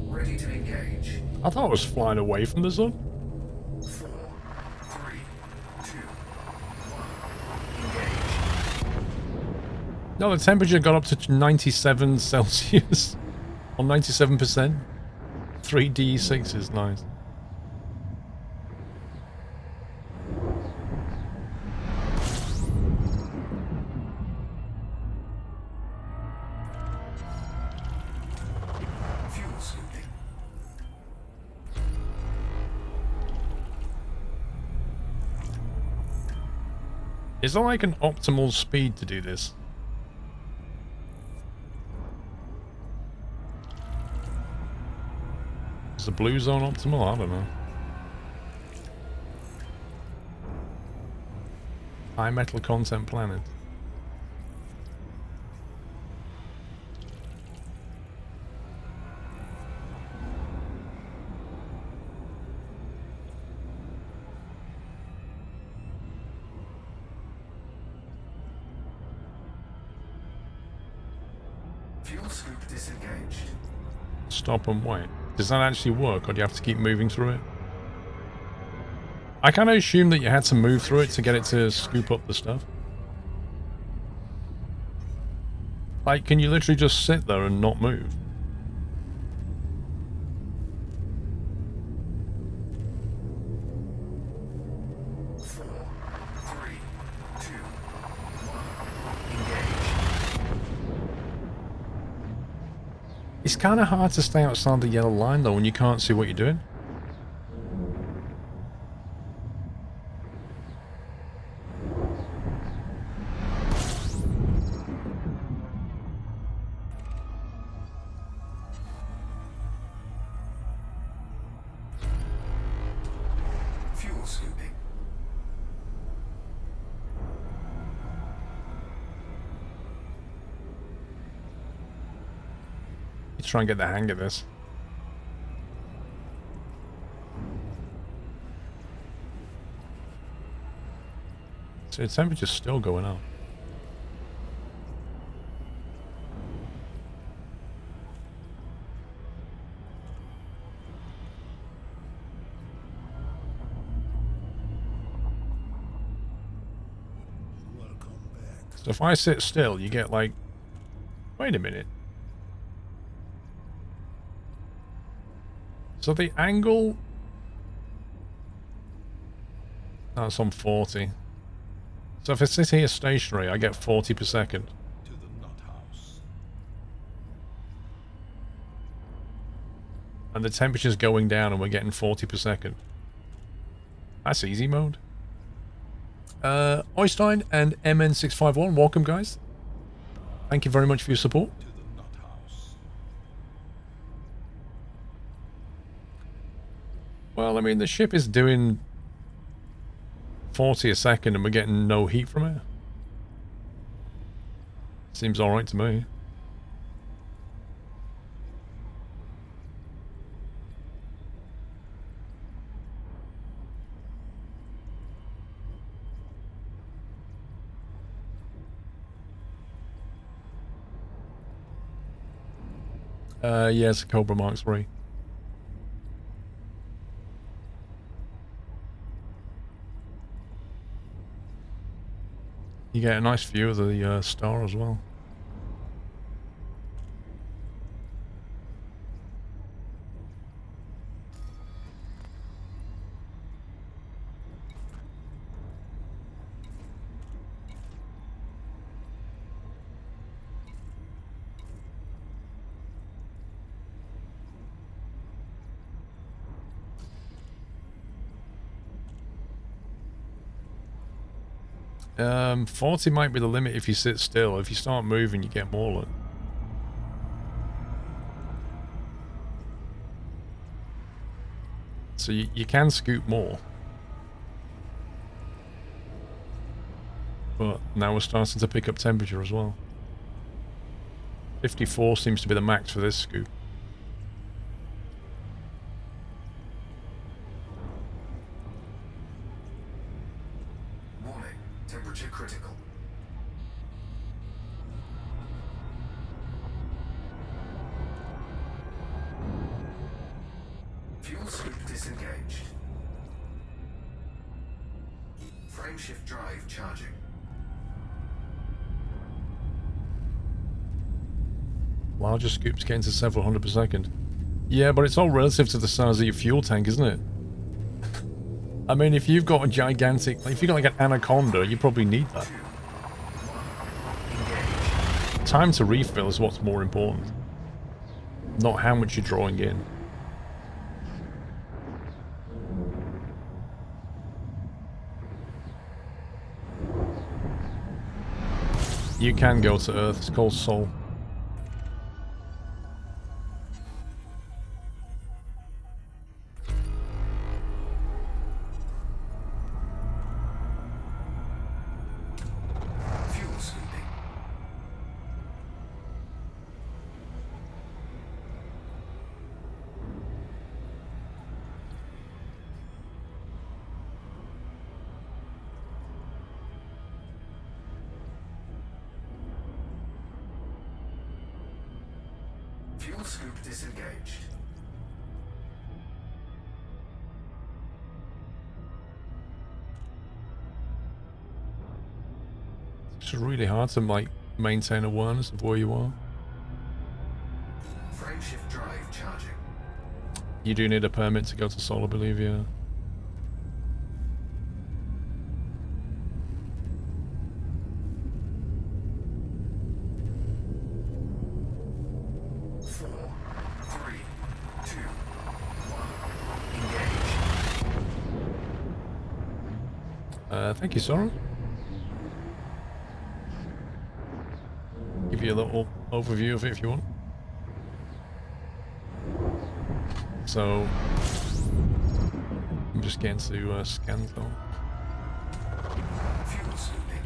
[SPEAKER 3] Ready to engage.
[SPEAKER 1] I thought I was flying away from the sun.
[SPEAKER 3] 4, 3, 2, 1. Engage.
[SPEAKER 1] No, the temperature got up to 97 Celsius. On 97%. 3D6 is nice.
[SPEAKER 3] Fuel scooping.
[SPEAKER 1] Is there like an optimal speed to do this? Is the blue zone optimal? I don't know. High metal content planet.
[SPEAKER 3] Fuel scoop disengaged.
[SPEAKER 1] Stop and wait. Does that actually work, or do you have to keep moving through it? I kind of assumed that you had to move through it to get it to scoop up the stuff. Like, can you literally just sit there and not move?
[SPEAKER 3] Four, three, two, one. Engage.
[SPEAKER 1] It's kind of hard to stay outside the yellow line, though, when you can't see what you're doing.
[SPEAKER 3] Fuel scooping.
[SPEAKER 1] You try and get the hang of this. So the temperature's still going up.
[SPEAKER 2] Welcome back.
[SPEAKER 1] So if I sit still, you get like... Wait a minute. So the angle... That's on 40. So if I sit here stationary, I get 40 per second.
[SPEAKER 2] To the nut house.
[SPEAKER 1] And the temperature's going down and we're getting 40 per second. That's easy mode. Oystein and MN651, welcome guys. Thank you very much for your support.
[SPEAKER 2] To the nut house.
[SPEAKER 1] Well, I mean, the ship is doing 40 a second and we're getting no heat from it. Seems alright to me. Yeah, it's a Cobra Mark III. You get a nice view of the star as well. Um, 40 might be the limit if you sit still. If you start moving, you get more. So you can scoop more. But now we're starting to pick up temperature as well. 54 seems to be the max for this scoop.
[SPEAKER 3] Warning. Temperature critical. Fuel scoop disengaged. Frameshift drive charging.
[SPEAKER 1] Larger scoops getting to several hundred per second. Yeah, but it's all relative to the size of your fuel tank, isn't it? I mean, if you've got a gigantic... If you've got like an anaconda, you probably need that.
[SPEAKER 3] 2, 1. Engage.
[SPEAKER 1] Time to refill is what's more important. Not how much you're drawing in. You can go to Earth. It's called Sol.
[SPEAKER 3] Fuel scoop disengaged.
[SPEAKER 1] It's really hard to like maintain awareness of where you are.
[SPEAKER 3] Frameshift drive charging.
[SPEAKER 1] You do need a permit to go to Sol, I believe, yeah.
[SPEAKER 3] Four, three, two, one. Engage.
[SPEAKER 1] Thank you, Sora. Give you a little overview of it if you want. So, I'm just getting to scan zone.
[SPEAKER 3] Fuel scooping.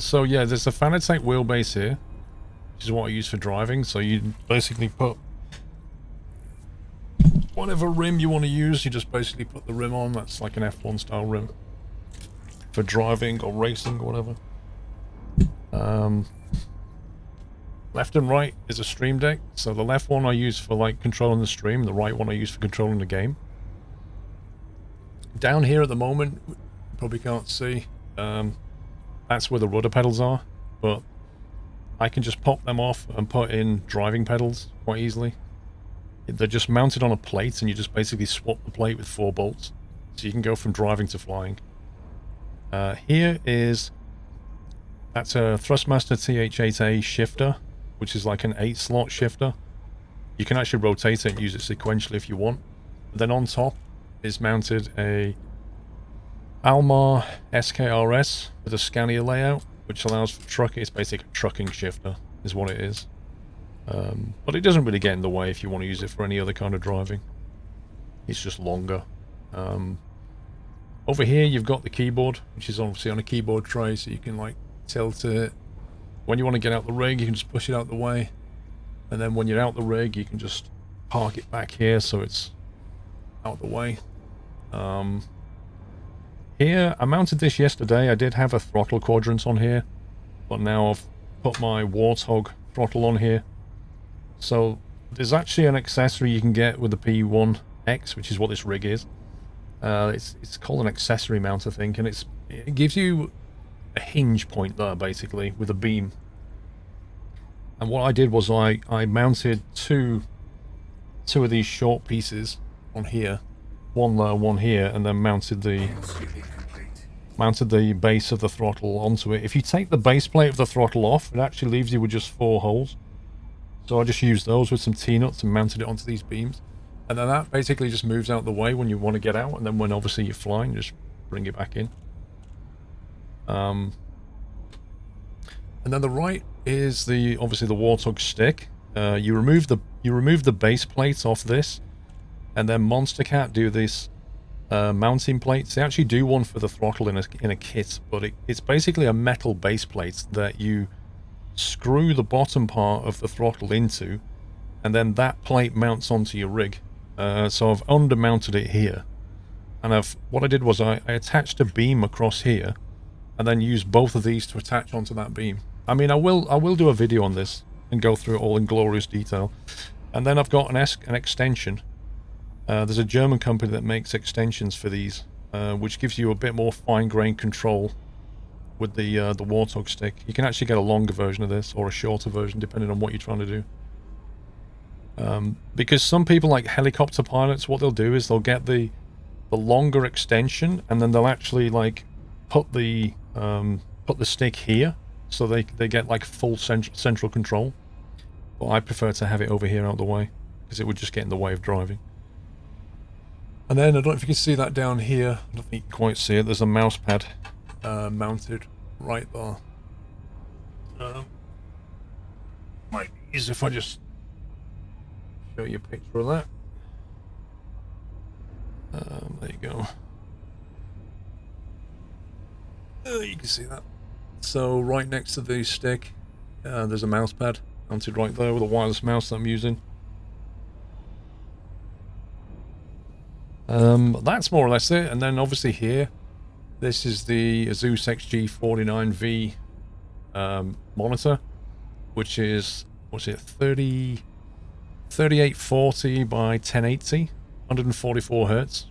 [SPEAKER 1] So yeah, there's a Fanatec wheelbase here, which is what I use for driving. So you basically put whatever rim you want to use, you just basically put the rim on. That's like an F1 style rim for driving or racing or whatever. Left and right is a stream deck. So the left one I use for like controlling the stream, the right one I use for controlling the game. Down here at the moment, you probably can't see, that's where the rudder pedals are, but I can just pop them off and put in driving pedals quite easily. They're just mounted on a plate, and you just basically swap the plate with 4 bolts, so you can go from driving to flying. Here is, that's a Thrustmaster TH8A shifter, which is like an 8-slot shifter. You can actually rotate it and use it sequentially if you want. Then on top is mounted a Almar SKRS with a Scania layout, which allows for trucking. It's basically a trucking shifter, is what it is. But it doesn't really get in the way if you want to use it for any other kind of driving. It's just longer. Over here you've got the keyboard, which is obviously on a keyboard tray, so you can like tilt it. When you want to get out the rig, you can just push it out the way. And then when you're out the rig, you can just park it back here so it's out the way. Here, I mounted this yesterday. I did have a throttle quadrant on here, but now I've put my Warthog throttle on here. So there's actually an accessory you can get with the P1X, which is what this rig is. It's called an accessory mount, I think, and it gives you a hinge point there, basically, with a beam. And what I did was I mounted two of these short pieces on here, one there, one here, and then mounted the base of the throttle onto it. If you take the base plate of the throttle off, it actually leaves you with just 4 holes. So I just used those with some T-nuts and mounted it onto these beams. And then that basically just moves out the way when you want to get out, and then when obviously you're flying, just bring it back in. And then the right is obviously the Warthog stick. You remove the base plate off this, and then Monster Cat do this mounting plates. They actually do one for the throttle in a kit, but it's basically a metal base plate that you screw the bottom part of the throttle into, and then that plate mounts onto your rig. So I've undermounted it here, and what I did was I attached a beam across here, and then used both of these to attach onto that beam. I mean, I will do a video on this and go through it all in glorious detail. And then I've got an extension. There's a German company that makes extensions for these, which gives you a bit more fine-grained control with the Warthog stick. You can actually get a longer version of this, or a shorter version, depending on what you're trying to do. Because some people, like helicopter pilots, what they'll do is they'll get the longer extension, and then they'll actually like put the stick here, so they get like full central control. But I prefer to have it over here out the way, because it would just get in the way of driving. And then, I don't know if you can see that down here. I don't think you can quite see it. There's a mouse pad mounted right there. Might be easier if I just show you a picture of that. There you go. You can see that. So right next to the stick, there's a mouse pad mounted right there with a wireless mouse that I'm using. That's more or less it. And then obviously here, This is the Asus XG49V monitor, which is, what's it, 3840 by 1080, 144 hertz.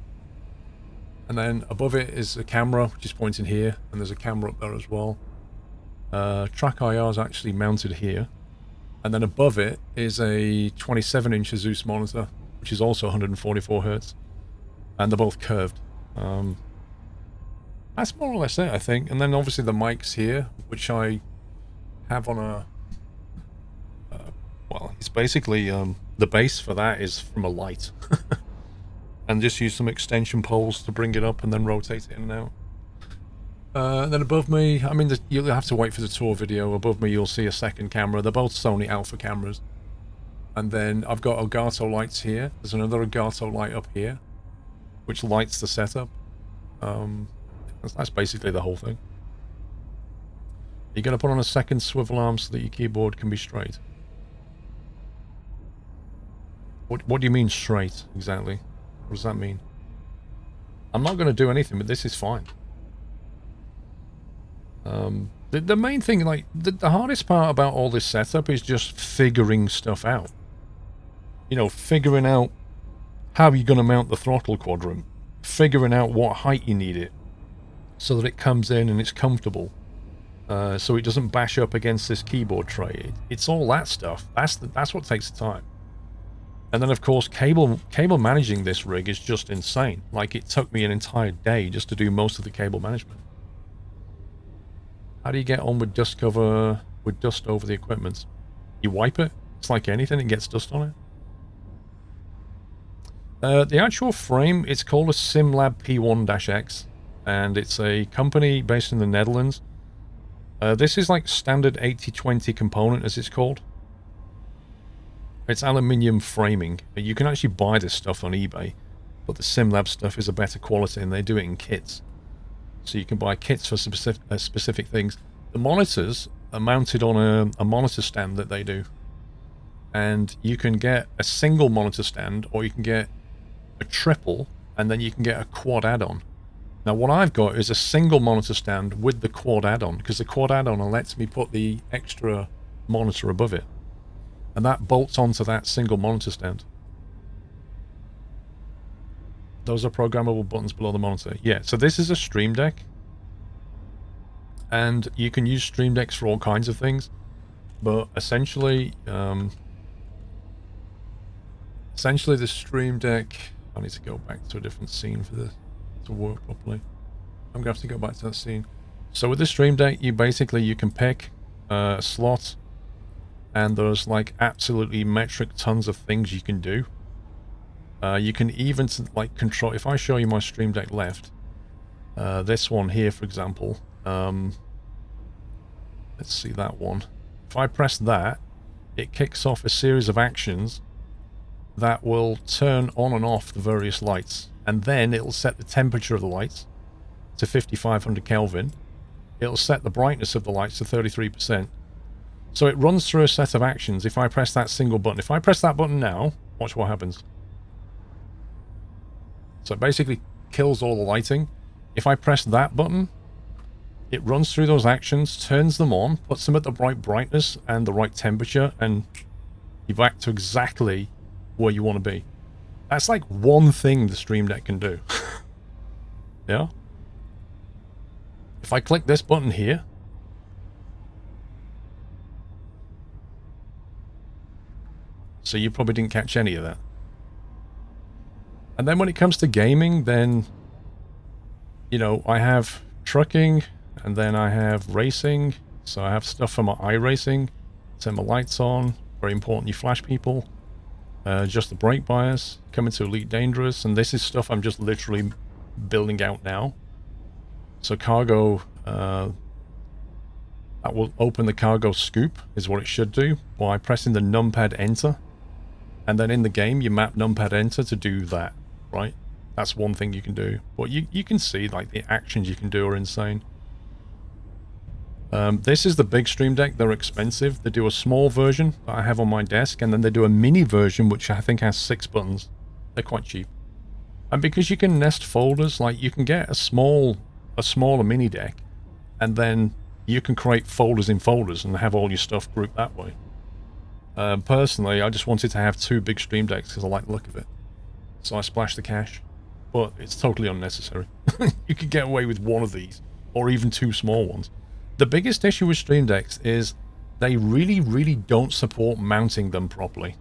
[SPEAKER 1] And then above it is a camera, which is pointing here, and there's a camera up there as well. Track IR is actually mounted here. And then above it is a 27-inch Asus monitor, which is also 144 hertz. And they're both curved. That's more or less it, I think. And then obviously the mics here, which I have on a... well, it's basically... the base for that is from a light. And just use some extension poles to bring it up and then rotate it in and out. Then above me, I mean, you'll have to wait for the tour video. Above me, you'll see a second camera. They're both Sony Alpha cameras. And then I've got Elgato lights here. There's another Elgato light up here, which lights the setup. That's basically the whole thing. You're going to put on a second swivel arm so that your keyboard can be straight. What do you mean straight, exactly? What does that mean? I'm not going to do anything, but this is fine. The main thing, like, the hardest part about all this setup is just figuring stuff out. You know, figuring out how you're going to mount the throttle quadrant. Figuring out what height you need it. So that it comes in and it's comfortable. So it doesn't bash up against this keyboard tray. It's all that stuff. That's what takes the time. And then, of course, cable managing this rig is just insane. Like, it took me an entire day just to do most of the cable management. How do you get on with dust cover, with dust over the equipment? You wipe it. It's like anything, it gets dust on it. The actual frame, it's called a SimLab P1-X. And it's a company based in the Netherlands. This is like standard 80-20 component, as it's called. It's aluminium framing. You can actually buy this stuff on eBay, but the SimLab stuff is a better quality, and they do it in kits. So you can buy kits for specific things. The monitors are mounted on a monitor stand that they do. And you can get a single monitor stand, or you can get a triple, and then you can get a quad add-on. Now what I've got is a single monitor stand with the quad add-on, because the quad add-on lets me put the extra monitor above it. And that bolts onto that single monitor stand. Those are programmable buttons below the monitor. Yeah, so this is a Stream Deck. And you can use Stream Decks for all kinds of things. But essentially, the Stream Deck... I need to go back to a different scene for this to work properly. I'm going to have to go back to that scene. So with the Stream Deck, you can pick a slot, and there's like absolutely metric tons of things you can do. You can even like control. If I show you my Stream Deck left, this one here, for example, let's see that one. If I press that, it kicks off a series of actions that will turn on and off the various lights. And then it'll set the temperature of the lights to 5500 Kelvin. It'll set the brightness of the lights to 33%. So it runs through a set of actions if I press that single button. If I press that button now, watch what happens. So it basically kills all the lighting. If I press that button, it runs through those actions, turns them on, puts them at the right brightness and the right temperature, and you're back to exactly where you want to be. That's like one thing the Stream Deck can do. Yeah? If I click this button here, so you probably didn't catch any of that. And then when it comes to gaming, then, you know, I have trucking, and then I have racing. So I have stuff for my iRacing. Turn my lights on. Very important you flash people. Just the brake bias. Coming to Elite Dangerous. And this is stuff I'm just literally building out now. So cargo, that will open the cargo scoop, is what it should do, by pressing the numpad enter. And then in the game, you map numpad enter to do that, right? That's one thing you can do. But you can see, like, the actions you can do are insane. This is the big Stream Deck. They're expensive. They do a small version that I have on my desk, and then they do a mini version, which I think has 6 buttons. They're quite cheap. And because you can nest folders, like, you can get a small a smaller mini deck, and then you can create folders in folders and have all your stuff grouped that way. Personally, I just wanted to have 2 big stream decks because I like the look of it. So I splashed the cash, but it's totally unnecessary. You could get away with 1 of these, or even 2 small ones. The biggest issue with stream decks is they really don't support mounting them properly.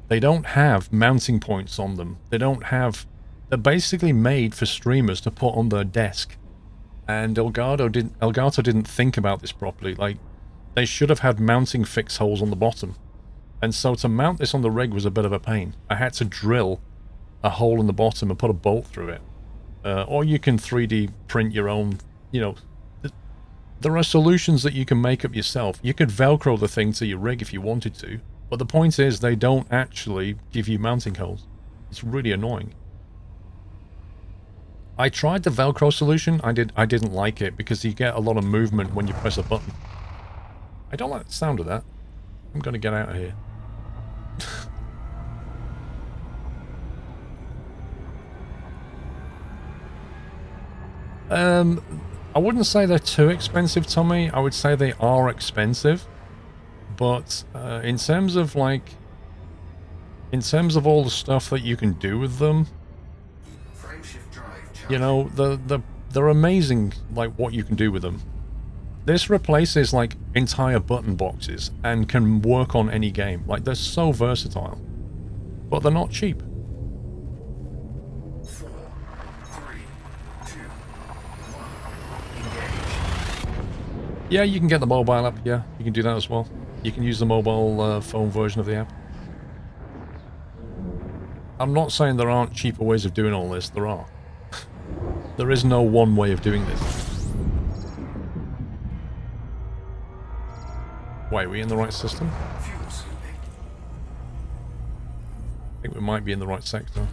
[SPEAKER 1] They don't have mounting points on them. They don't have... They're basically made for streamers to put on their desk. And Elgato didn't think about this properly. Like, they should have had mounting fix holes on the bottom. And so to mount this on the rig was a bit of a pain. I had to drill a hole in the bottom and put a bolt through it. Or you can 3D print your own, you know... There are solutions that you can make up yourself. You could Velcro the thing to your rig if you wanted to. But the point is, they don't actually give you mounting holes. It's really annoying. I tried the Velcro solution. I didn't like it because you get a lot of movement when you press a button. I don't like the sound of that. I'm going to get out of here. I wouldn't say they're too expensive, Tommy. I would say they are expensive. But in terms of like, in terms of all the stuff that you can do with them, you know, they're amazing. Like what you can do with them. This replaces like entire button boxes and can work on any game. Like they're so versatile, but they're not cheap.
[SPEAKER 3] 4, 3, 2, 1. Engage.
[SPEAKER 1] Yeah, you can get the mobile app. Yeah, you can do that as well. You can use the mobile phone version of the app. I'm not saying there aren't cheaper ways of doing all this. There are. There is no one way of doing this. Wait, are we in the right system?
[SPEAKER 3] Fuel sweeping.
[SPEAKER 1] I think we might be in the right sector.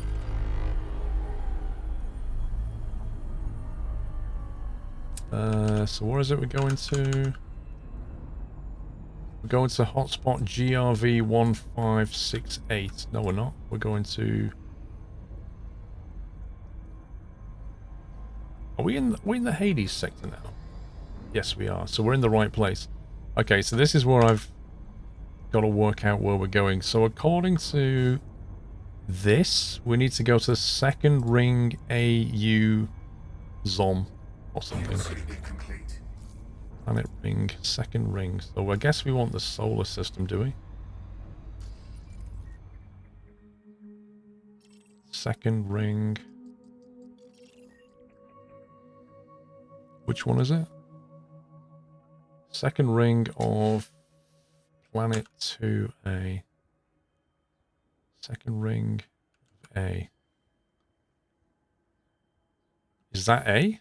[SPEAKER 1] So where is it we're going to? We're going to hotspot GRV 1568. No, we're not. We're going to... Are we in the Hades sector now? Yes, we are. So we're in the right place. Okay, so this is where I've got to work out where we're going. So according to this, we need to go to the second ring AU ZOM or something.
[SPEAKER 3] Fuel sweeping complete.
[SPEAKER 1] Planet ring, second ring. So I guess we want the solar system, do we? Second ring. Which one is it? Second ring of planet 2A. Second ring of A. Is that A?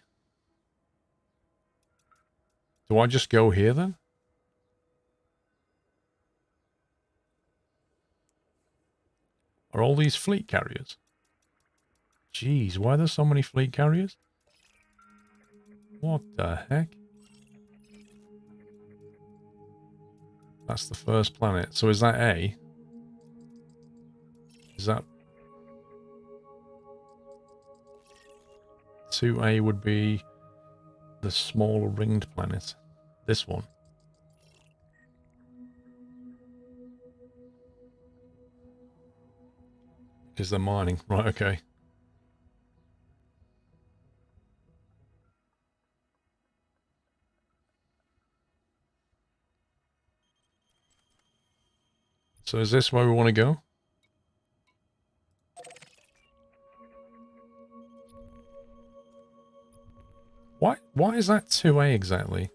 [SPEAKER 1] Do I just go here then? Are all these fleet carriers? Jeez, why are there so many fleet carriers? What the heck? That's the first planet. So is that A? Is that... 2A would be the smaller ringed planet. This one. Because they're mining. Right, okay. So is this where we want to go? Why is that 2A exactly?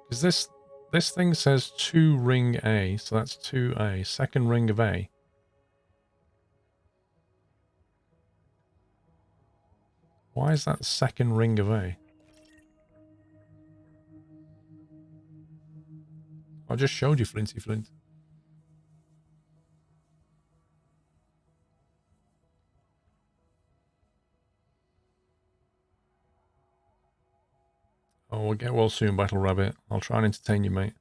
[SPEAKER 1] Because this thing says 2 ring A, so that's 2A, second ring of A. Why is that second ring of A? I just showed you Flinty Flint. Oh, we'll get well soon, Battle Rabbit. I'll try and entertain you, mate.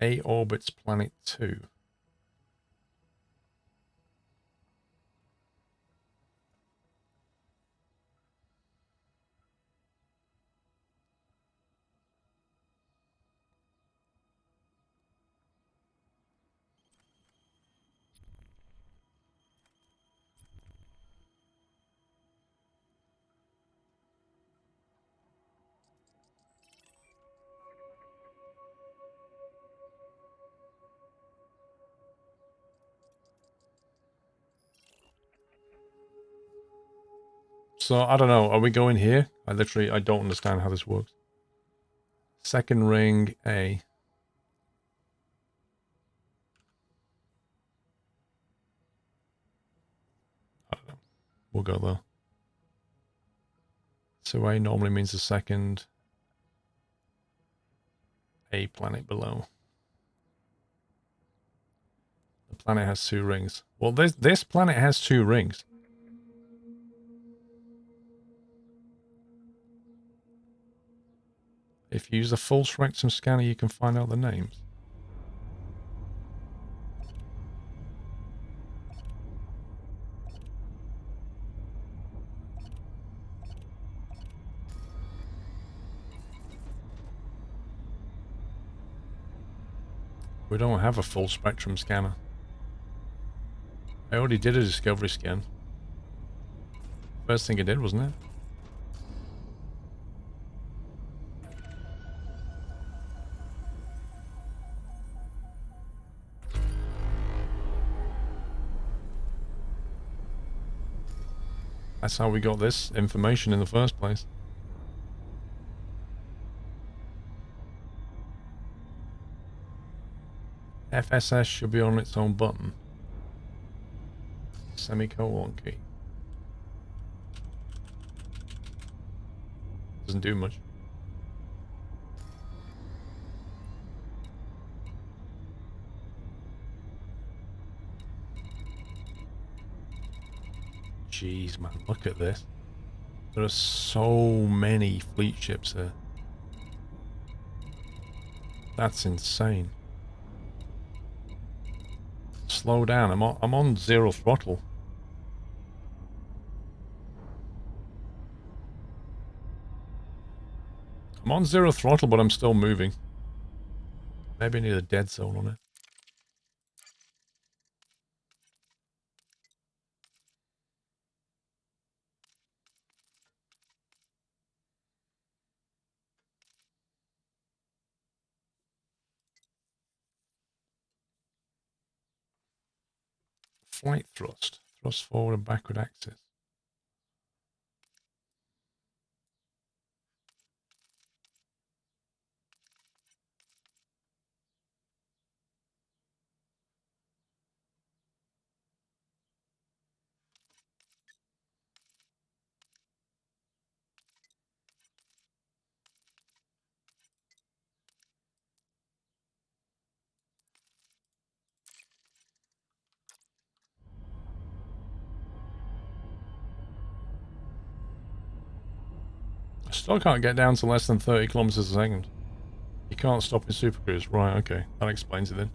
[SPEAKER 1] A orbits planet 2. So, I don't know. Are we going here? I don't understand how this works. Second ring, A. I don't know. We'll go there. So A normally means the second A planet below. The planet has 2 rings. Well, this planet has 2 rings. If you use a full spectrum scanner, you can find out the names. We don't have a full spectrum scanner. I already did a discovery scan. First thing I did, wasn't it? That's how we got this information in the first place. FSS should be on its own button. Semicolon key. Doesn't do much. Jeez, man, look at this. There are so many fleet ships here. That's insane. Slow down. I'm on 0 throttle. I'm on 0 throttle, but I'm still moving. Maybe I need a dead zone on it. Flight thrust. Thrust forward and backward axis. I still can't get down to less than 30 kilometers a second. You can't stop in Super Cruise. Right, okay. That explains it then.